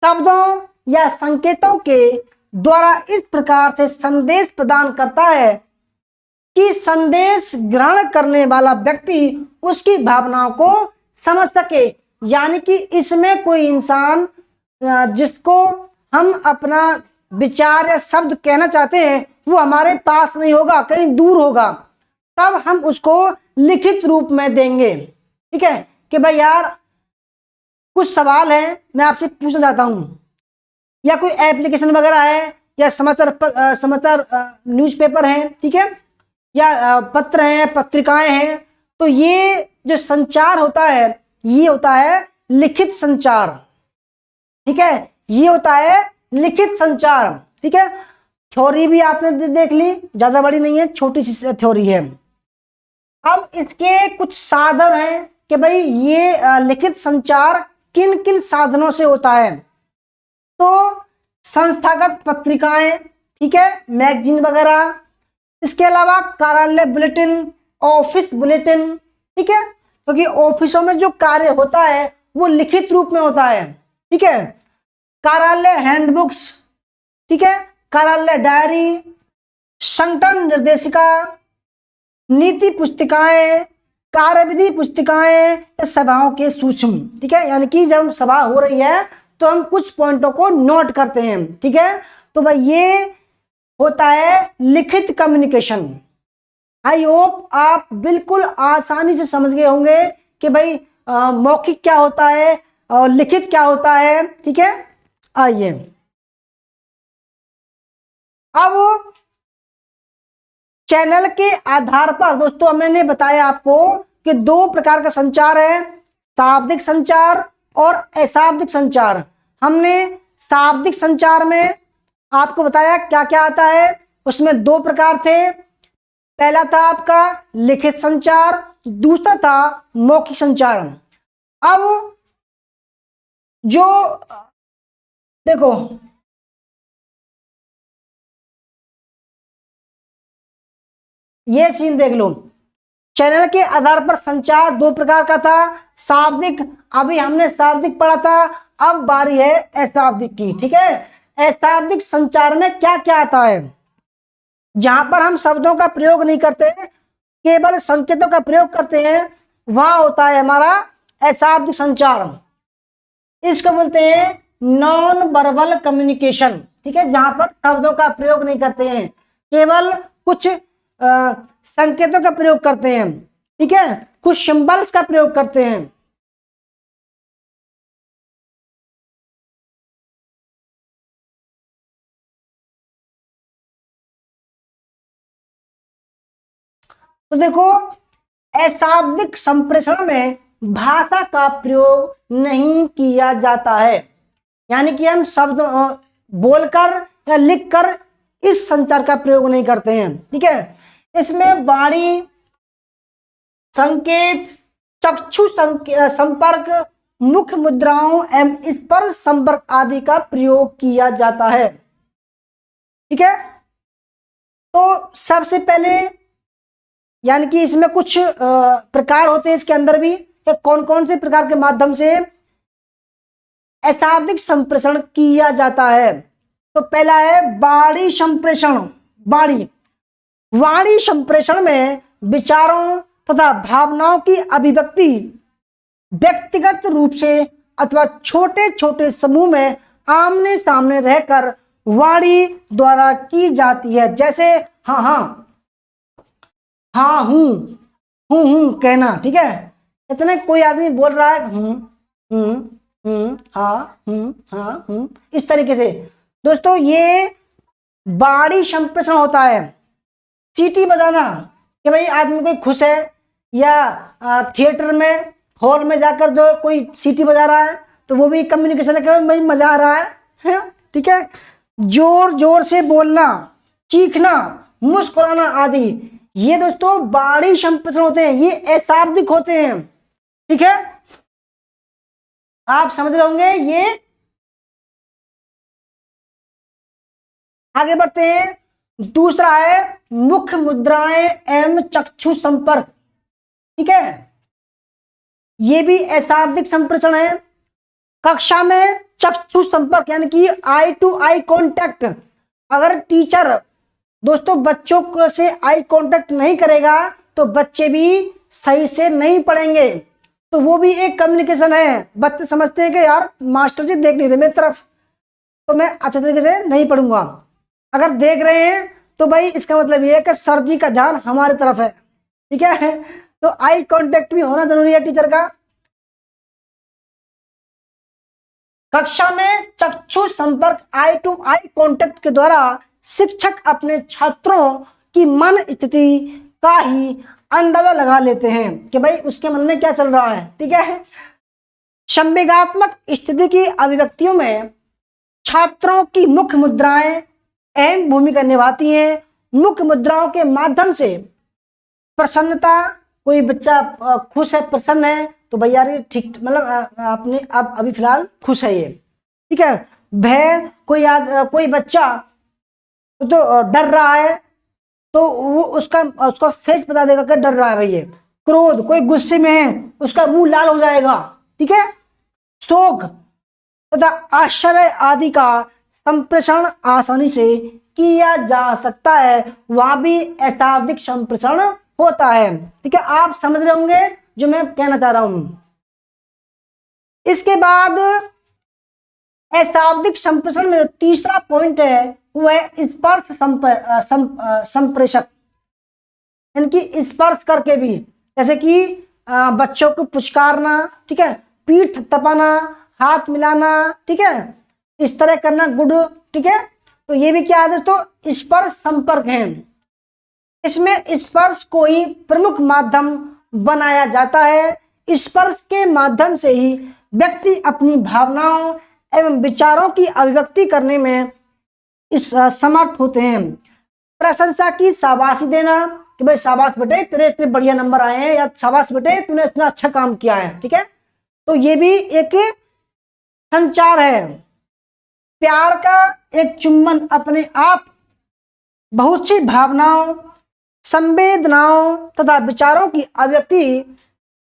शब्दों या संकेतों के द्वारा इस प्रकार से संदेश प्रदान करता है कि संदेश ग्रहण करने वाला व्यक्ति उसकी भावनाओं को समझ सके। यानी कि इसमें कोई इंसान जिसको हम अपना विचार या शब्द कहना चाहते हैं वो हमारे पास नहीं होगा, कहीं दूर होगा, तब हम उसको लिखित रूप में देंगे। ठीक है, कि भाई यार कुछ सवाल है मैं आपसे पूछना चाहता हूं, या कोई एप्लीकेशन वगैरह है, या समाचार न्यूज़पेपर है, ठीक है, या पत्र हैं, पत्रिकाएं हैं, तो ये जो संचार होता है ये होता है लिखित संचार। ठीक है, ये होता है लिखित संचार। ठीक है, थ्योरी भी आपने देख ली, ज्यादा बड़ी नहीं है, छोटी सी थ्योरी है। अब इसके कुछ साधन हैं कि भाई ये लिखित संचार किन किन साधनों से होता है। तो संस्थागत पत्रिकाएं, ठीक है, मैगजीन वगैरह, इसके अलावा कार्यालय बुलेटिन, ऑफिस बुलेटिन, ठीक है, क्योंकि ऑफिसों में जो कार्य होता है वो लिखित रूप में होता है। ठीक है, कार्यालय हैंडबुक्स, ठीक है, कार्यालय डायरी, संगठन निर्देशिका, नीति पुस्तिकाएं, कार्यविधि पुस्तिकाएं, सभाओं के सूक्ष्म। ठीक है, यानी कि जब सभा हो रही है तो हम कुछ पॉइंटों को नोट करते हैं। ठीक है, तो भाई ये होता है लिखित कम्युनिकेशन। आई होप आप बिल्कुल आसानी से समझ गए होंगे कि भाई मौखिक क्या होता है और लिखित क्या होता है। ठीक है, आइए अब चैनल के आधार पर दोस्तों मैंने बताया आपको कि दो प्रकार का संचार है, शाब्दिक संचार और अशाब्दिक संचार। हमने शाब्दिक संचार में आपको बताया क्या क्या आता है, उसमें दो प्रकार थे। पहला था आपका लिखित संचार, दूसरा था मौखिक संचार। अब जो देखो ये सीन देख लो, चैनल के आधार पर संचार दो प्रकार का था, शाब्दिक, अभी हमने शाब्दिक पढ़ा था, अब बारी है अशाब्दिक की। ठीक है, अशाब्दिक संचार में क्या क्या आता है, जहां पर हम शब्दों का प्रयोग नहीं करते, केवल संकेतों का प्रयोग करते हैं, वहां होता है हमारा अशाब्दिक संचार। इसको बोलते हैं नॉन वर्बल कम्युनिकेशन। ठीक है, जहां पर शब्दों का प्रयोग नहीं करते हैं, केवल कुछ संकेतों का प्रयोग करते हैं। ठीक है, कुछ सिंबल्स का प्रयोग करते हैं। तो देखो अशाब्दिक संप्रेषण में भाषा का प्रयोग नहीं किया जाता है, यानी कि हम शब्द बोलकर या लिखकर इस संचार का प्रयोग नहीं करते हैं। ठीक है, इसमें वाणी, संकेत, चक्षु संपर्क, मुख मुद्राओं एवं स्पर्श संपर्क आदि का प्रयोग किया जाता है। ठीक है, तो सबसे पहले यानी कि इसमें कुछ प्रकार होते हैं, इसके अंदर भी कौन कौन से प्रकार के माध्यम से अशाब्दिक संप्रेषण किया जाता है। तो पहला है वाणी संप्रेषण। वाणी संप्रेषण में विचारों तथा भावनाओं की अभिव्यक्ति व्यक्तिगत रूप से अथवा छोटे छोटे समूह में आमने सामने रहकर वाणी द्वारा की जाती है। जैसे हाँ हाँ, हाँ हूं कहना। ठीक है, इतने कोई आदमी बोल रहा है हाँ इस तरीके से दोस्तों ये वाणी संप्रेषण होता है। सीटी बजाना कि भाई आदमी कोई खुश है, या थिएटर में हॉल में जाकर जो कोई सीटी बजा रहा है तो वो भी कम्युनिकेशन है कि भाई मजा आ रहा है। ठीक है, जोर जोर से बोलना, चीखना, मुस्कुराना आदि ये दोस्तों वाणी संप्रेषण होते हैं, ये अशाब्दिक होते हैं। ठीक है, आप समझ रहे होंगे। ये आगे बढ़ते हैं, दूसरा है मुख मुद्राएं एवं चक्षु संपर्क। ठीक है, ये भी अशाब्दिक संप्रेषण है। कक्षा में चक्षु संपर्क यानी कि आई टू आई कांटेक्ट, अगर टीचर दोस्तों बच्चों से आई कांटेक्ट नहीं करेगा तो बच्चे भी सही से नहीं पढ़ेंगे, तो वो भी एक कम्युनिकेशन है। बच्चे समझते हैं कि यार मास्टर जी देख नहीं रहे मेरी तरफ, तो मैं अच्छे तरीके से नहीं पढ़ूंगा। अगर देख रहे हैं तो भाई इसका मतलब ये है कि सर जी का ध्यान हमारी तरफ है। ठीक है, तो आई कांटेक्ट भी होना जरूरी है टीचर का। कक्षा में चक्षु संपर्क आई टू आई कांटेक्ट के द्वारा शिक्षक अपने छात्रों की मन स्थिति का ही अंदाजा लगा लेते हैं कि भाई उसके मन में क्या चल रहा है। ठीक है, संवेगात्मक स्थिति की अभिव्यक्तियों में छात्रों की मुख मुद्राएं अहम भूमिका निभाती हैं। मुख मुद्राओं के माध्यम से प्रसन्नता, कोई बच्चा खुश है, प्रसन्न है तो भैया ये ठीक, मतलब आपने अब अभी फिलहाल खुश है ये। ठीक है, भय, कोई बच्चा तो डर रहा है तो वो उसका फेस बता देगा कि डर रहा है भैया। क्रोध, कोई गुस्से में है उसका मुंह लाल हो जाएगा। ठीक है, शोक तथा आश्चर्य आदि का संप्रेषण आसानी से किया जा सकता है, वहां भी अशाब्दिक संप्रेषण होता है। ठीक है, आप समझ रहे होंगे जो मैं कहना चाह रहा हूं। इसके बाद अशाब्दिक संप्रेषण में तीसरा पॉइंट है वो है स्पर्श संप्रेषक, इनकी स्पर्श करके भी, जैसे कि बच्चों को पुचकारना, ठीक है, पीठ थपथपाना, हाथ मिलाना, ठीक है, इस तरह करना, गुड, ठीक है। तो ये भी क्या है दोस्तों, स्पर्श संपर्क है। इसमें स्पर्श को ही प्रमुख माध्यम बनाया जाता है। स्पर्श के माध्यम से ही व्यक्ति अपनी भावनाओं एवं विचारों की अभिव्यक्ति करने में समर्थ होते हैं। प्रशंसा की शाबाशी देना कि भाई शाबाश बेटे तेरे इतने बढ़िया नंबर आए हैं, या शाबाश बेटे तूने इतना अच्छा काम किया है, ठीक है। तो ये भी एक संचार है। प्यार का एक चुंबन अपने आप बहुत सी भावनाओं, संवेदनाओं तथा विचारों की अभिव्यक्ति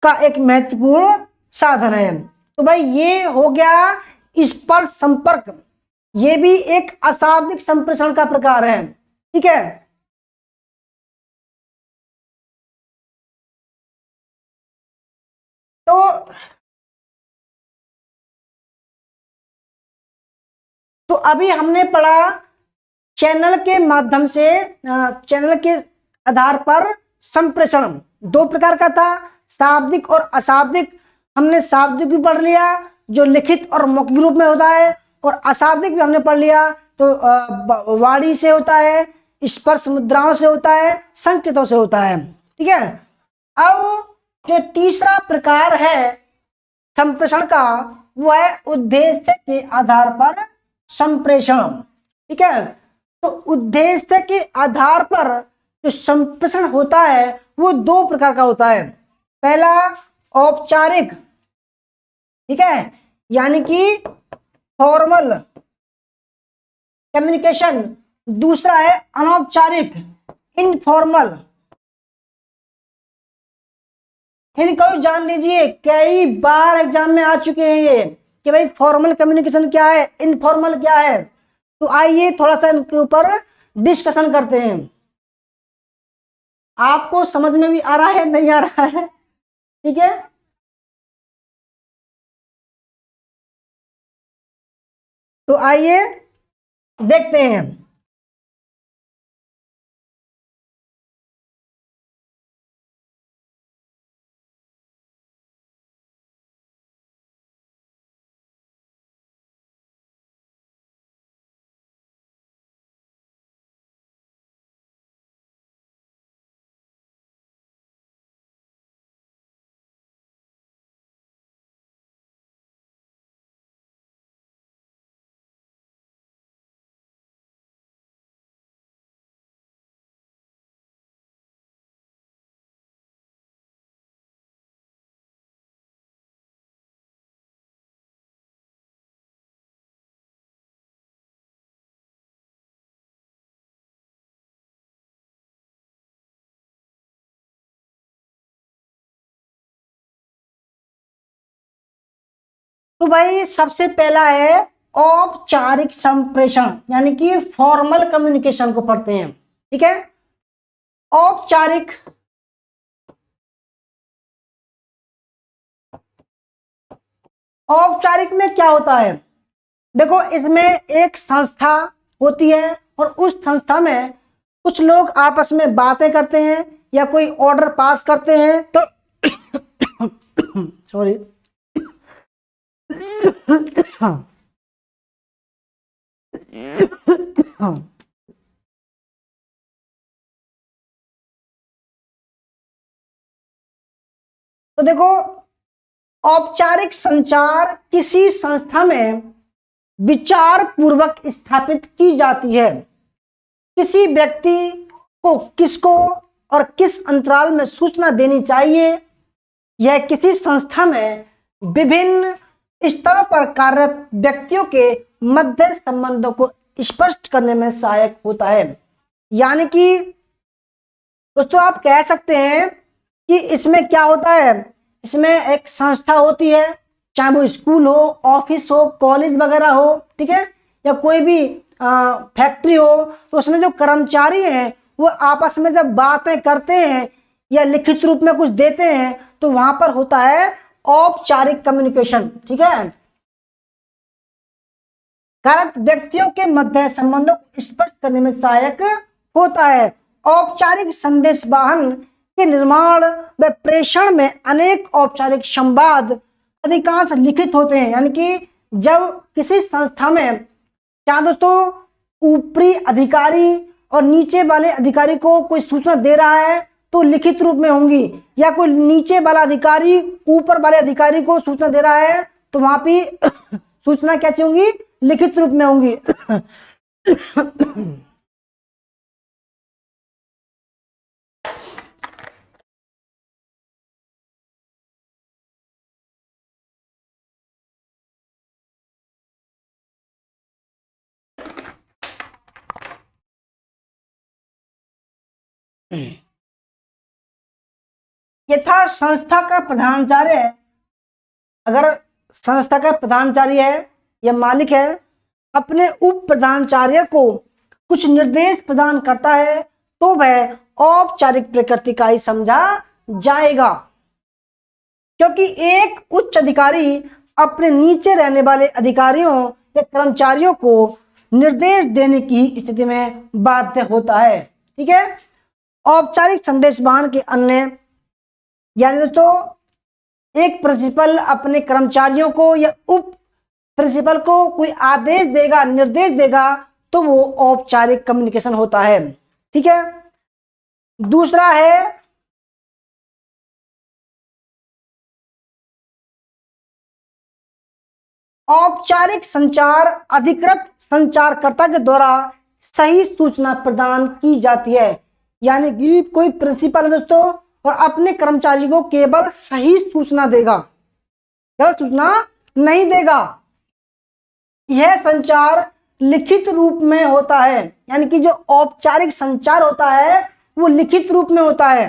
का एक महत्वपूर्ण साधन है। तो भाई ये हो गया स्पर्श संपर्क, ये भी एक अशाब्दिक संप्रेषण का प्रकार है, ठीक है। तो अभी हमने पढ़ा चैनल के माध्यम से, चैनल के आधार पर संप्रेषण दो प्रकार का था, शाब्दिक और अशाब्दिक। हमने शाब्दिक भी पढ़ लिया जो लिखित और मौखिक रूप में होता है, और अशाब्दिक भी हमने पढ़ लिया तो वाणी से होता है, स्पर्श मुद्राओं से होता है, संकेतों से होता है, ठीक है। अब जो तीसरा प्रकार है संप्रेषण का, वो है उद्देश्य के आधार पर संप्रेषण, ठीक है। तो उद्देश्य के आधार पर जो संप्रेषण होता है वो दो प्रकार का होता है। पहला औपचारिक, ठीक है, यानी कि फॉर्मल कम्युनिकेशन। दूसरा है अनौपचारिक, इनफॉर्मल। इनको भी जान लीजिए, कई बार एग्जाम में आ चुके हैं ये कि भाई फॉर्मल कम्युनिकेशन क्या है, इनफॉर्मल क्या है। तो आइए थोड़ा सा इनके ऊपर डिस्कशन करते हैं। आपको समझ में भी आ रहा है, नहीं आ रहा है, ठीक है। तो आइए देखते हैं। तो भाई सबसे पहला है औपचारिक संप्रेषण, यानी कि फॉर्मल कम्युनिकेशन को पढ़ते हैं, ठीक है। औपचारिक औपचारिक में क्या होता है, देखो इसमें एक संस्था होती है और उस संस्था में कुछ लोग आपस में बातें करते हैं या कोई ऑर्डर पास करते हैं, तो सॉरी तो देखो औपचारिक संचार किसी संस्था में विचार पूर्वक स्थापित की जाती है। किसी व्यक्ति को किसको और किस अंतराल में सूचना देनी चाहिए, यह किसी संस्था में विभिन्न स्तरों पर कार्यरत व्यक्तियों के मध्य संबंधों को स्पष्ट करने में सहायक होता है। यानी कि दोस्तों आप कह सकते हैं कि इसमें क्या होता है, इसमें एक संस्था होती है, चाहे वो स्कूल हो, ऑफिस हो, कॉलेज वगैरह हो, ठीक है, या कोई भी फैक्ट्री हो। तो उसमें जो कर्मचारी हैं वो आपस में जब बातें करते हैं या लिखित रूप में कुछ देते हैं तो वहां पर होता है औपचारिक कम्युनिकेशन, ठीक है। कारक व्यक्तियों के मध्य संबंधों को स्पष्ट करने में सहायक होता है। औपचारिक संदेश वाहन के निर्माण व प्रेषण में अनेक औपचारिक संवाद अधिकांश लिखित होते हैं। यानी कि जब किसी संस्था में क्या दोस्तों ऊपरी अधिकारी और नीचे वाले अधिकारी को कोई सूचना दे रहा है तो लिखित रूप में होंगी, या कोई नीचे वाला अधिकारी ऊपर वाले अधिकारी को सूचना दे रहा है तो वहां पे सूचना कैसी होंगी, लिखित रूप में होंगी। यथा संस्था का प्रधानाचार्य है, अगर संस्था का प्रधानाचार्य है या मालिक है अपने उप प्रधानाचार्य को कुछ निर्देश प्रदान करता है तो वह औपचारिक प्रकृति का ही समझा जाएगा, क्योंकि एक उच्च अधिकारी अपने नीचे रहने वाले अधिकारियों या कर्मचारियों को निर्देश देने की स्थिति में बाध्य होता है। ठीक है। औपचारिक संदेश वाहन के अन्य, यानी दोस्तों एक प्रिंसिपल अपने कर्मचारियों को या उप प्रिंसिपल को कोई आदेश देगा, निर्देश देगा तो वो औपचारिक कम्युनिकेशन होता है। ठीक है। दूसरा है औपचारिक संचार, अधिकृत संचारकर्ता के द्वारा सही सूचना प्रदान की जाती है। यानी कि कोई प्रिंसिपल है दोस्तों और अपने कर्मचारी को केवल सही सूचना देगा, गलत सूचना नहीं देगा। यह संचार लिखित रूप में होता है, यानी कि जो औपचारिक संचार होता है वो लिखित रूप में होता है।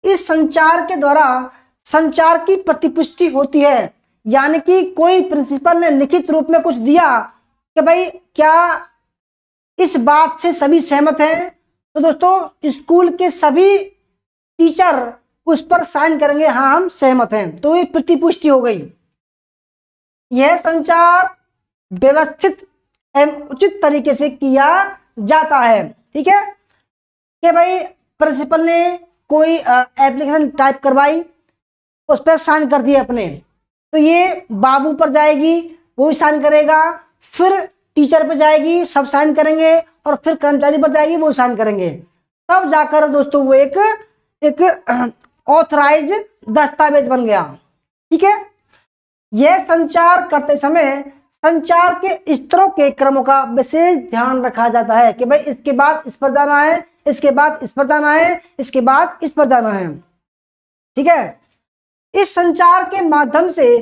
इस संचार के द्वारा संचार की प्रतिपुष्टि होती है, यानी कि कोई प्रिंसिपल ने लिखित रूप में कुछ दिया कि भाई क्या इस बात से सभी सहमत हैं, तो दोस्तों स्कूल के सभी टीचर उस पर साइन करेंगे, हाँ हम सहमत हैं, तो ये प्रतिपुष्टि हो गई। यह संचार व्यवस्थित एवं उचित तरीके से किया जाता है। ठीक है कि भाई प्रिंसिपल ने कोई एप्लीकेशन टाइप करवाई, उस पर साइन कर दिए अपने, तो ये बाबू पर जाएगी, वो भी साइन करेगा, फिर टीचर पर जाएगी, सब साइन करेंगे, और फिर कर्मचारी पर जाएगी, वो साइन करेंगे, तब जाकर दोस्तों वो एक ऑथराइज्ड दस्तावेज बन गया। ठीक है। यह संचार करते समय संचार के स्तरों के क्रमों का विशेष ध्यान रखा जाता है कि भाई इसके बाद इस पर जाना है, इसके बाद इस पर जाना है, इसके बाद इस पर जाना है। ठीक है। इस संचार के माध्यम से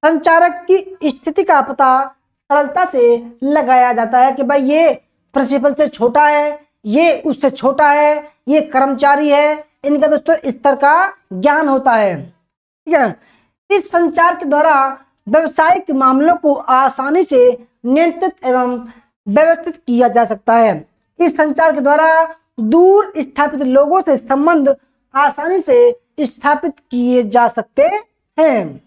संचारक की स्थिति का पता सरलता से लगाया जाता है कि भाई ये प्रिंसिपल से छोटा है, ये उससे छोटा है, ये कर्मचारी है, इनका दोस्तों स्तर का ज्ञान होता है। ठीक है। इस संचार के द्वारा व्यवसायिक मामलों को आसानी से नियंत्रित एवं व्यवस्थित किया जा सकता है। इस संचार के द्वारा दूर स्थापित लोगों से संबंध आसानी से स्थापित किए जा सकते हैं।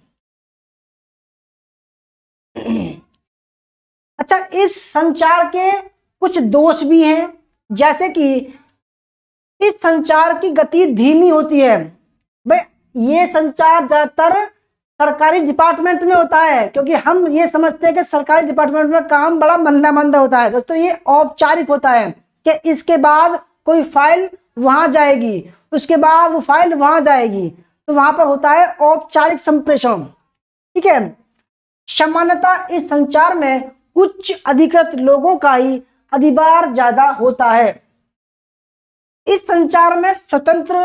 अच्छा, इस संचार के कुछ दोष भी हैं, जैसे कि इस संचार की गति धीमी होती है। भाई ये संचार ज्यादातर सरकारी डिपार्टमेंट में होता है, क्योंकि हम ये समझते हैं कि सरकारी डिपार्टमेंट में काम बड़ा मंदा मंदा होता है, दोस्तों ये औपचारिक होता है कि इसके बाद कोई फाइल वहां जाएगी, उसके बाद वो फाइल वहां जाएगी, तो वहां पर होता है औपचारिक संप्रेषण। ठीक है। सामान्यतः इस संचार में उच्च अधिकृत लोगों का ही अधिभार ज्यादा होता है। इस संचार में स्वतंत्र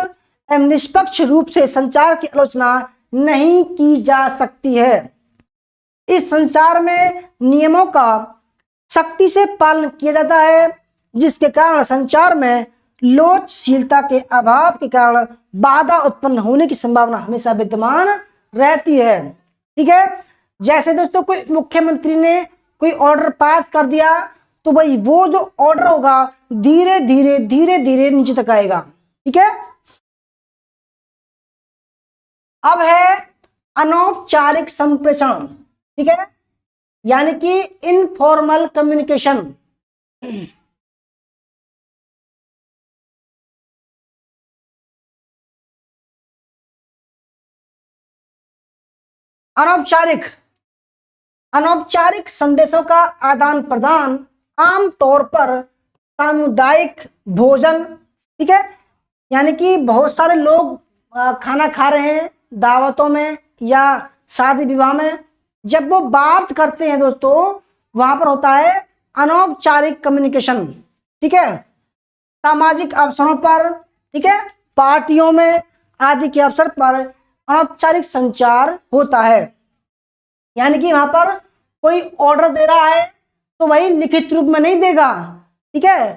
एवं निष्पक्ष रूप से संचार की आलोचना नहीं की जा सकती है। इस संचार में नियमों का सख्ती से पालन किया जाता है, जिसके कारण संचार में लोचशीलता के अभाव के कारण बाधा उत्पन्न होने की संभावना हमेशा विद्यमान रहती है। ठीक है। जैसे दोस्तों कोई मुख्यमंत्री ने कोई ऑर्डर पास कर दिया, तो भाई वो जो ऑर्डर होगा धीरे धीरे नीचे तक आएगा। ठीक है। अब है अनौपचारिक संप्रेषण। ठीक है। यानी कि इनफॉर्मल कम्युनिकेशन। अनौपचारिक अनौपचारिक संदेशों का आदान प्रदान आमतौर पर सामुदायिक भोजन, ठीक है, यानी कि बहुत सारे लोग खाना खा रहे हैं दावतों में या शादी विवाह में, जब वो बात करते हैं दोस्तों वहां पर होता है अनौपचारिक कम्युनिकेशन, ठीक है। सामाजिक अवसरों पर, ठीक है, पार्टियों में आदि के अवसर पर अनौपचारिक संचार होता है, यानी कि वहां पर कोई ऑर्डर दे रहा है तो वही लिखित रूप में नहीं देगा, ठीक है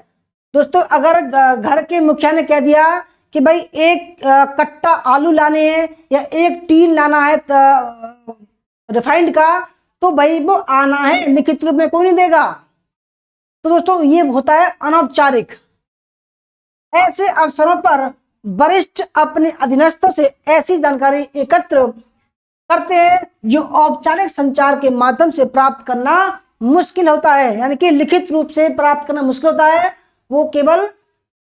दोस्तों। अगर घर के मुखिया ने कह दिया कि भाई एक कट्टा आलू लाने हैं या एक टीन लाना है रिफाइंड का, तो भाई वो आना है, लिखित रूप में कोई नहीं देगा। तो दोस्तों ये होता है अनौपचारिक। ऐसे अवसरों पर वरिष्ठ अपने अधीनस्थों से ऐसी जानकारी एकत्र करते हैं जो औपचारिक संचार के माध्यम से प्राप्त करना मुश्किल होता है, यानी कि लिखित रूप से प्राप्त करना मुश्किल होता है, वो केवल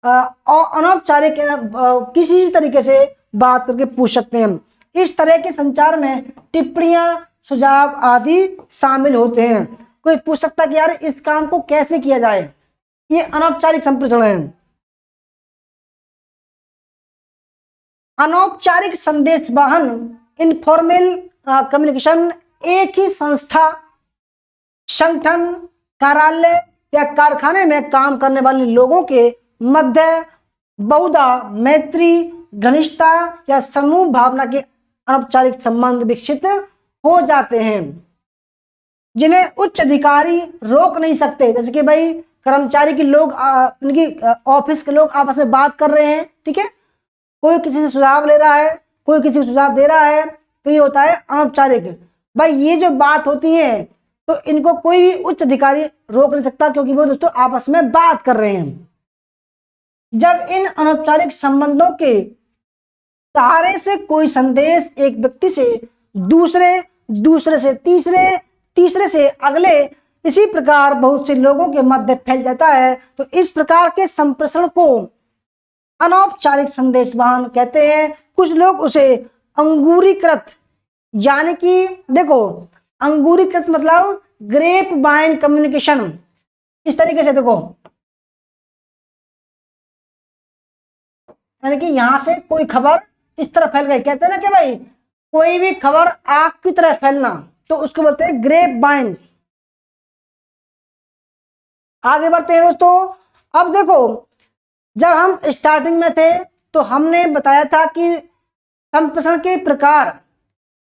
अनौपचारिक किसी भी तरीके से बात करके पूछ सकते हैं। इस तरह के संचार में टिप्पणियां, सुझाव आदि शामिल होते हैं। कोई पूछ सकता है कि यार इस काम को कैसे किया जाए, ये अनौपचारिक संप्रेषण है। अनौपचारिक संदेश वाहन इनफॉर्मल कम्युनिकेशन एक ही संस्था, संगठन, कार्यालय या कारखाने में काम करने वाले लोगों के मध्य बहुधा मैत्री, घनिष्ठता या समूह भावना के अनौपचारिक संबंध विकसित हो जाते हैं, जिन्हें उच्च अधिकारी रोक नहीं सकते। जैसे कि भाई कर्मचारी के लोग उनकी ऑफिस के लोग आपस में बात कर रहे हैं, ठीक है, कोई किसी से सुझाव ले रहा है, कोई किसी को सुझाव दे रहा है, तो ये होता है अनौपचारिक। भाई ये जो बात होती है तो इनको कोई भी उच्च अधिकारी रोक नहीं सकता, क्योंकि वो दोस्तों आपस में बात कर रहे हैं। जब इन अनौपचारिक संबंधों के सहारे से कोई संदेश एक व्यक्ति से दूसरे, दूसरे से तीसरे, तीसरे से अगले, इसी प्रकार बहुत से लोगों के मध्य फैल जाता है, तो इस प्रकार के संप्रेषण को अनौपचारिक संदेशवाहन कहते हैं। कुछ लोग उसे अंगूरीकृत, यानी कि देखो अंगूरीकृत मतलब ग्रेप वाइन कम्युनिकेशन, इस तरीके से देखो, यानी कि यहां से कोई खबर इस तरह फैल गई, कहते हैं ना कि भाई कोई भी खबर आग की तरह फैलना, तो उसको बोलते हैं ग्रेप वाइन। आगे बढ़ते हैं दोस्तों। अब देखो जब हम स्टार्टिंग में थे तो हमने बताया था कि संप्रेषण के प्रकार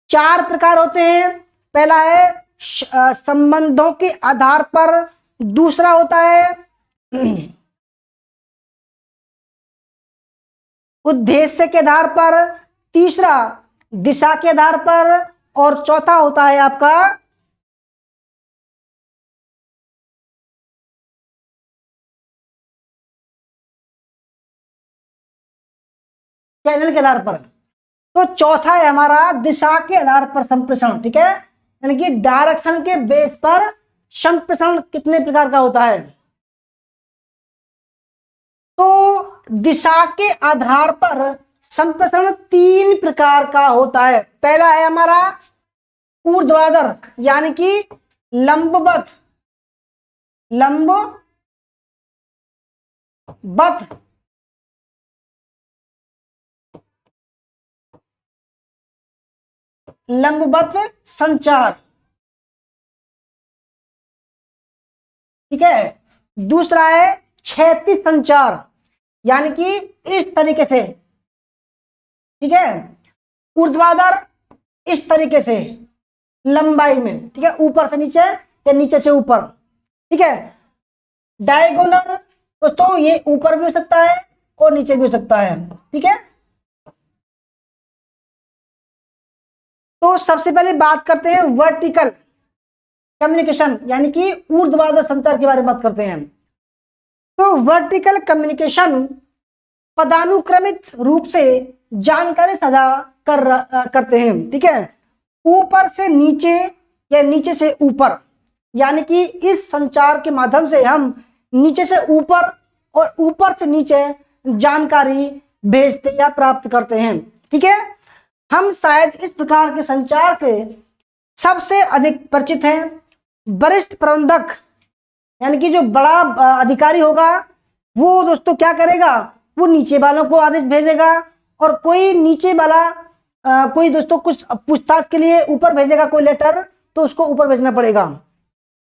4 प्रकार होते हैं। पहला है संबंधों के आधार पर, दूसरा होता है उद्देश्य के आधार पर, तीसरा दिशा के आधार पर, और चौथा होता है आपका चैनल के आधार पर। तो चौथा है हमारा दिशा के आधार पर संप्रेषण, ठीक है, यानी कि डायरेक्शन के बेस पर संप्रेषण कितने प्रकार का होता है। तो दिशा के आधार पर संप्रेषण 3 प्रकार का होता है। पहला है हमारा ऊर्ध्वाधर, यानी कि लंबवत, लंबवत लंबवत संचार, ठीक है। दूसरा है क्षैतिज संचार, यानी कि इस तरीके से, ठीक है, ऊर्ध्वाधर इस तरीके से लंबाई में, ठीक है, ऊपर से नीचे या नीचे से ऊपर, ठीक है। डायगोनल दोस्तों ये ऊपर भी हो सकता है और नीचे भी हो सकता है, ठीक है। तो सबसे पहले बात करते हैं वर्टिकल कम्युनिकेशन, यानी कि ऊर्ध्वाधर संचार के बारे में बात करते हैं। तो वर्टिकल कम्युनिकेशन पदानुक्रमित रूप से जानकारी साझा करते हैं, ठीक है, ऊपर से नीचे या नीचे से ऊपर, यानी कि इस संचार के माध्यम से हम नीचे से ऊपर और ऊपर से नीचे जानकारी भेजते या प्राप्त करते हैं। ठीक है, हम शायद इस प्रकार के संचार के सबसे अधिक परिचित हैं। वरिष्ठ प्रबंधक यानी कि जो बड़ा अधिकारी होगा वो दोस्तों क्या करेगा, वो नीचे वालों को आदेश भेजेगा, और कोई नीचे वाला कोई दोस्तों कुछ पूछताछ के लिए ऊपर भेजेगा कोई लेटर, तो उसको ऊपर भेजना पड़ेगा।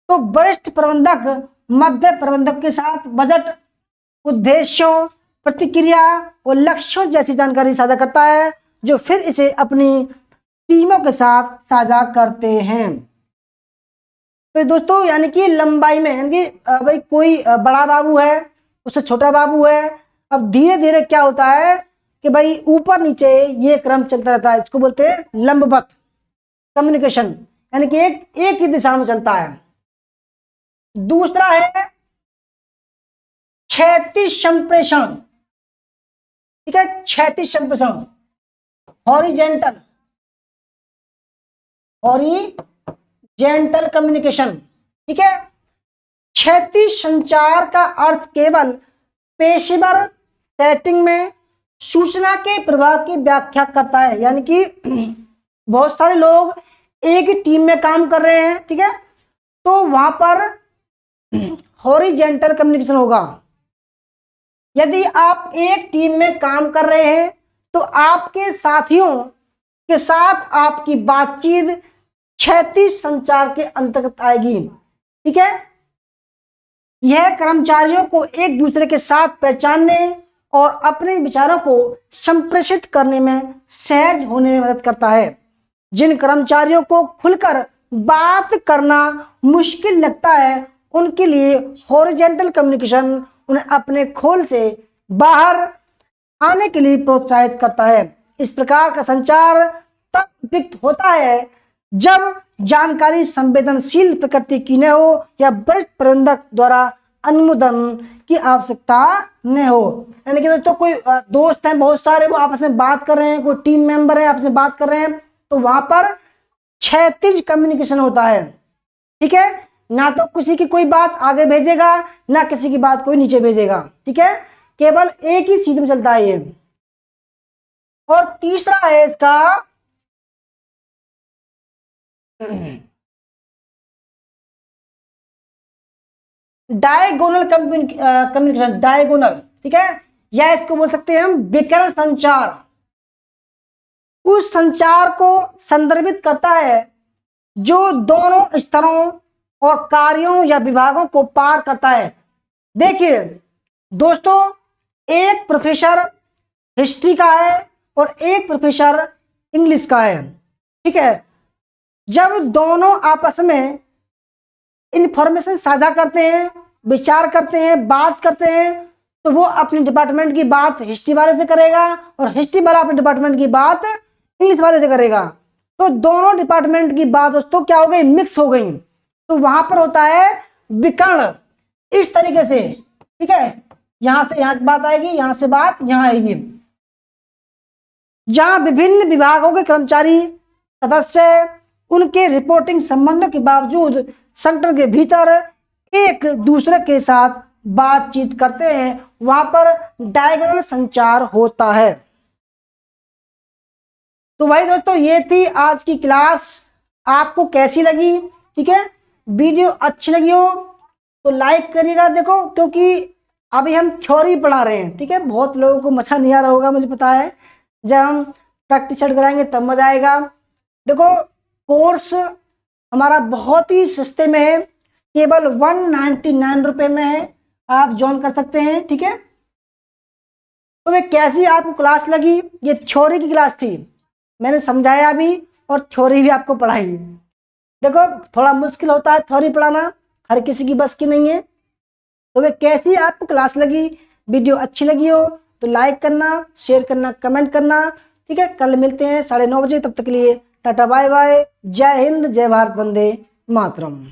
तो वरिष्ठ प्रबंधक मध्य प्रबंधक के साथ बजट, उद्देश्यों, प्रतिक्रिया और लक्ष्यों जैसी जानकारी साझा करता है, जो फिर इसे अपनी टीमों के साथ साझा करते हैं। तो दोस्तों यानी कि लंबाई में, यानी कि भाई कोई बड़ा बाबू है, उससे छोटा बाबू है, अब धीरे धीरे क्या होता है कि भाई ऊपर नीचे ये क्रम चलता रहता है। इसको बोलते हैं लंबवत कम्युनिकेशन, यानी कि एक ही दिशा में चलता है। दूसरा है क्षैतिज संप्रेषण। ठीक है, क्षैतिज संप्रेषण, हॉरिजेंटल कम्युनिकेशन। ठीक है, क्षैतिज संचार का अर्थ केवल पेशेवर सेटिंग में सूचना के प्रवाह की व्याख्या करता है। यानी कि बहुत सारे लोग एक ही टीम में काम कर रहे हैं, ठीक है, तो वहां पर हॉरिजेंटल कम्युनिकेशन होगा। यदि आप एक टीम में काम कर रहे हैं तो आपके साथियों के साथ आपकी बातचीत क्षैतिज संचार के अंतर्गत आएगी। ठीक है, यह कर्मचारियों को एक दूसरे के साथ पहचानने और अपने विचारों को संप्रेषित करने में सहज होने में मदद करता है। जिन कर्मचारियों को खुलकर बात करना मुश्किल लगता है उनके लिए हॉरिजेंटल कम्युनिकेशन उन्हें अपने खोल से बाहर आने के लिए प्रोत्साहित करता है। इस प्रकार का संचार तब उपयुक्त होता है जब जानकारी संवेदनशील प्रकृति की न हो या वरिष्ठ प्रबंधक द्वारा अनुमोदन की आवश्यकता न हो। यानी कि दोस्तों कोई दोस्त हैं बहुत सारे, वो आपस में बात कर रहे हैं, कोई टीम मेंबर है आपस में बात कर रहे हैं, तो वहां पर क्षैतिज कम्युनिकेशन होता है। ठीक है, ना तो किसी की कोई बात आगे भेजेगा, ना किसी की बात कोई नीचे भेजेगा। ठीक है, केवल एक ही सीट में चलता है ये। और तीसरा है इसका डायगोनल कम्युनिकेशन, डायगोनल। ठीक है, या इसको बोल सकते हैं हम विकर्ण संचार। उस संचार को संदर्भित करता है जो दोनों स्तरों और कार्यों या विभागों को पार करता है। देखिए दोस्तों, एक प्रोफेसर हिस्ट्री का है और एक प्रोफेसर इंग्लिश का है। ठीक है, जब दोनों आपस में इंफॉर्मेशन साझा करते हैं, विचार करते हैं, बात करते हैं, तो वो अपने डिपार्टमेंट की बात हिस्ट्री वाले से करेगा और हिस्ट्री वाला अपने डिपार्टमेंट की बात इंग्लिश वाले से करेगा। तो दोनों डिपार्टमेंट की बात दोस्तों क्या हो गई, मिक्स हो गई। तो वहां पर होता है विकर्ण, इस तरीके से। ठीक है, यहां से यहां की बात आएगी, यहां से बात यहां आएगी। जहां विभिन्न विभागों के कर्मचारी सदस्य उनके रिपोर्टिंग संबंधों के बावजूद संगठन के भीतर एक दूसरे के साथ बातचीत करते हैं, वहां पर डायगोनल संचार होता है। तो भाई दोस्तों, ये थी आज की क्लास। आपको कैसी लगी? ठीक है, वीडियो अच्छी लगी हो तो लाइक करिएगा। देखो, क्योंकि अभी हम थ्योरी पढ़ा रहे हैं। ठीक है, बहुत लोगों को मजा नहीं आ रहा होगा, मुझे पता है। जब हम प्रैक्टिस कराएंगे तब मजा आएगा। देखो, कोर्स हमारा बहुत ही सस्ते में है, केवल 199 रुपए में है, आप ज्वाइन कर सकते हैं। ठीक है, तो वे कैसी आपको क्लास लगी? ये थ्योरी की क्लास थी, मैंने समझाया भी और थ्योरी भी आपको पढ़ाई। देखो, थोड़ा मुश्किल होता है थ्योरी पढ़ाना, हर किसी की बस की नहीं है। तो वे कैसी आपको क्लास लगी? वीडियो अच्छी लगी हो तो लाइक करना, शेयर करना, कमेंट करना। ठीक है, कल मिलते हैं 9:30 बजे। तब तक के लिए टाटा बाय बाय, जय हिंद, जय भारत, वंदे मातरम।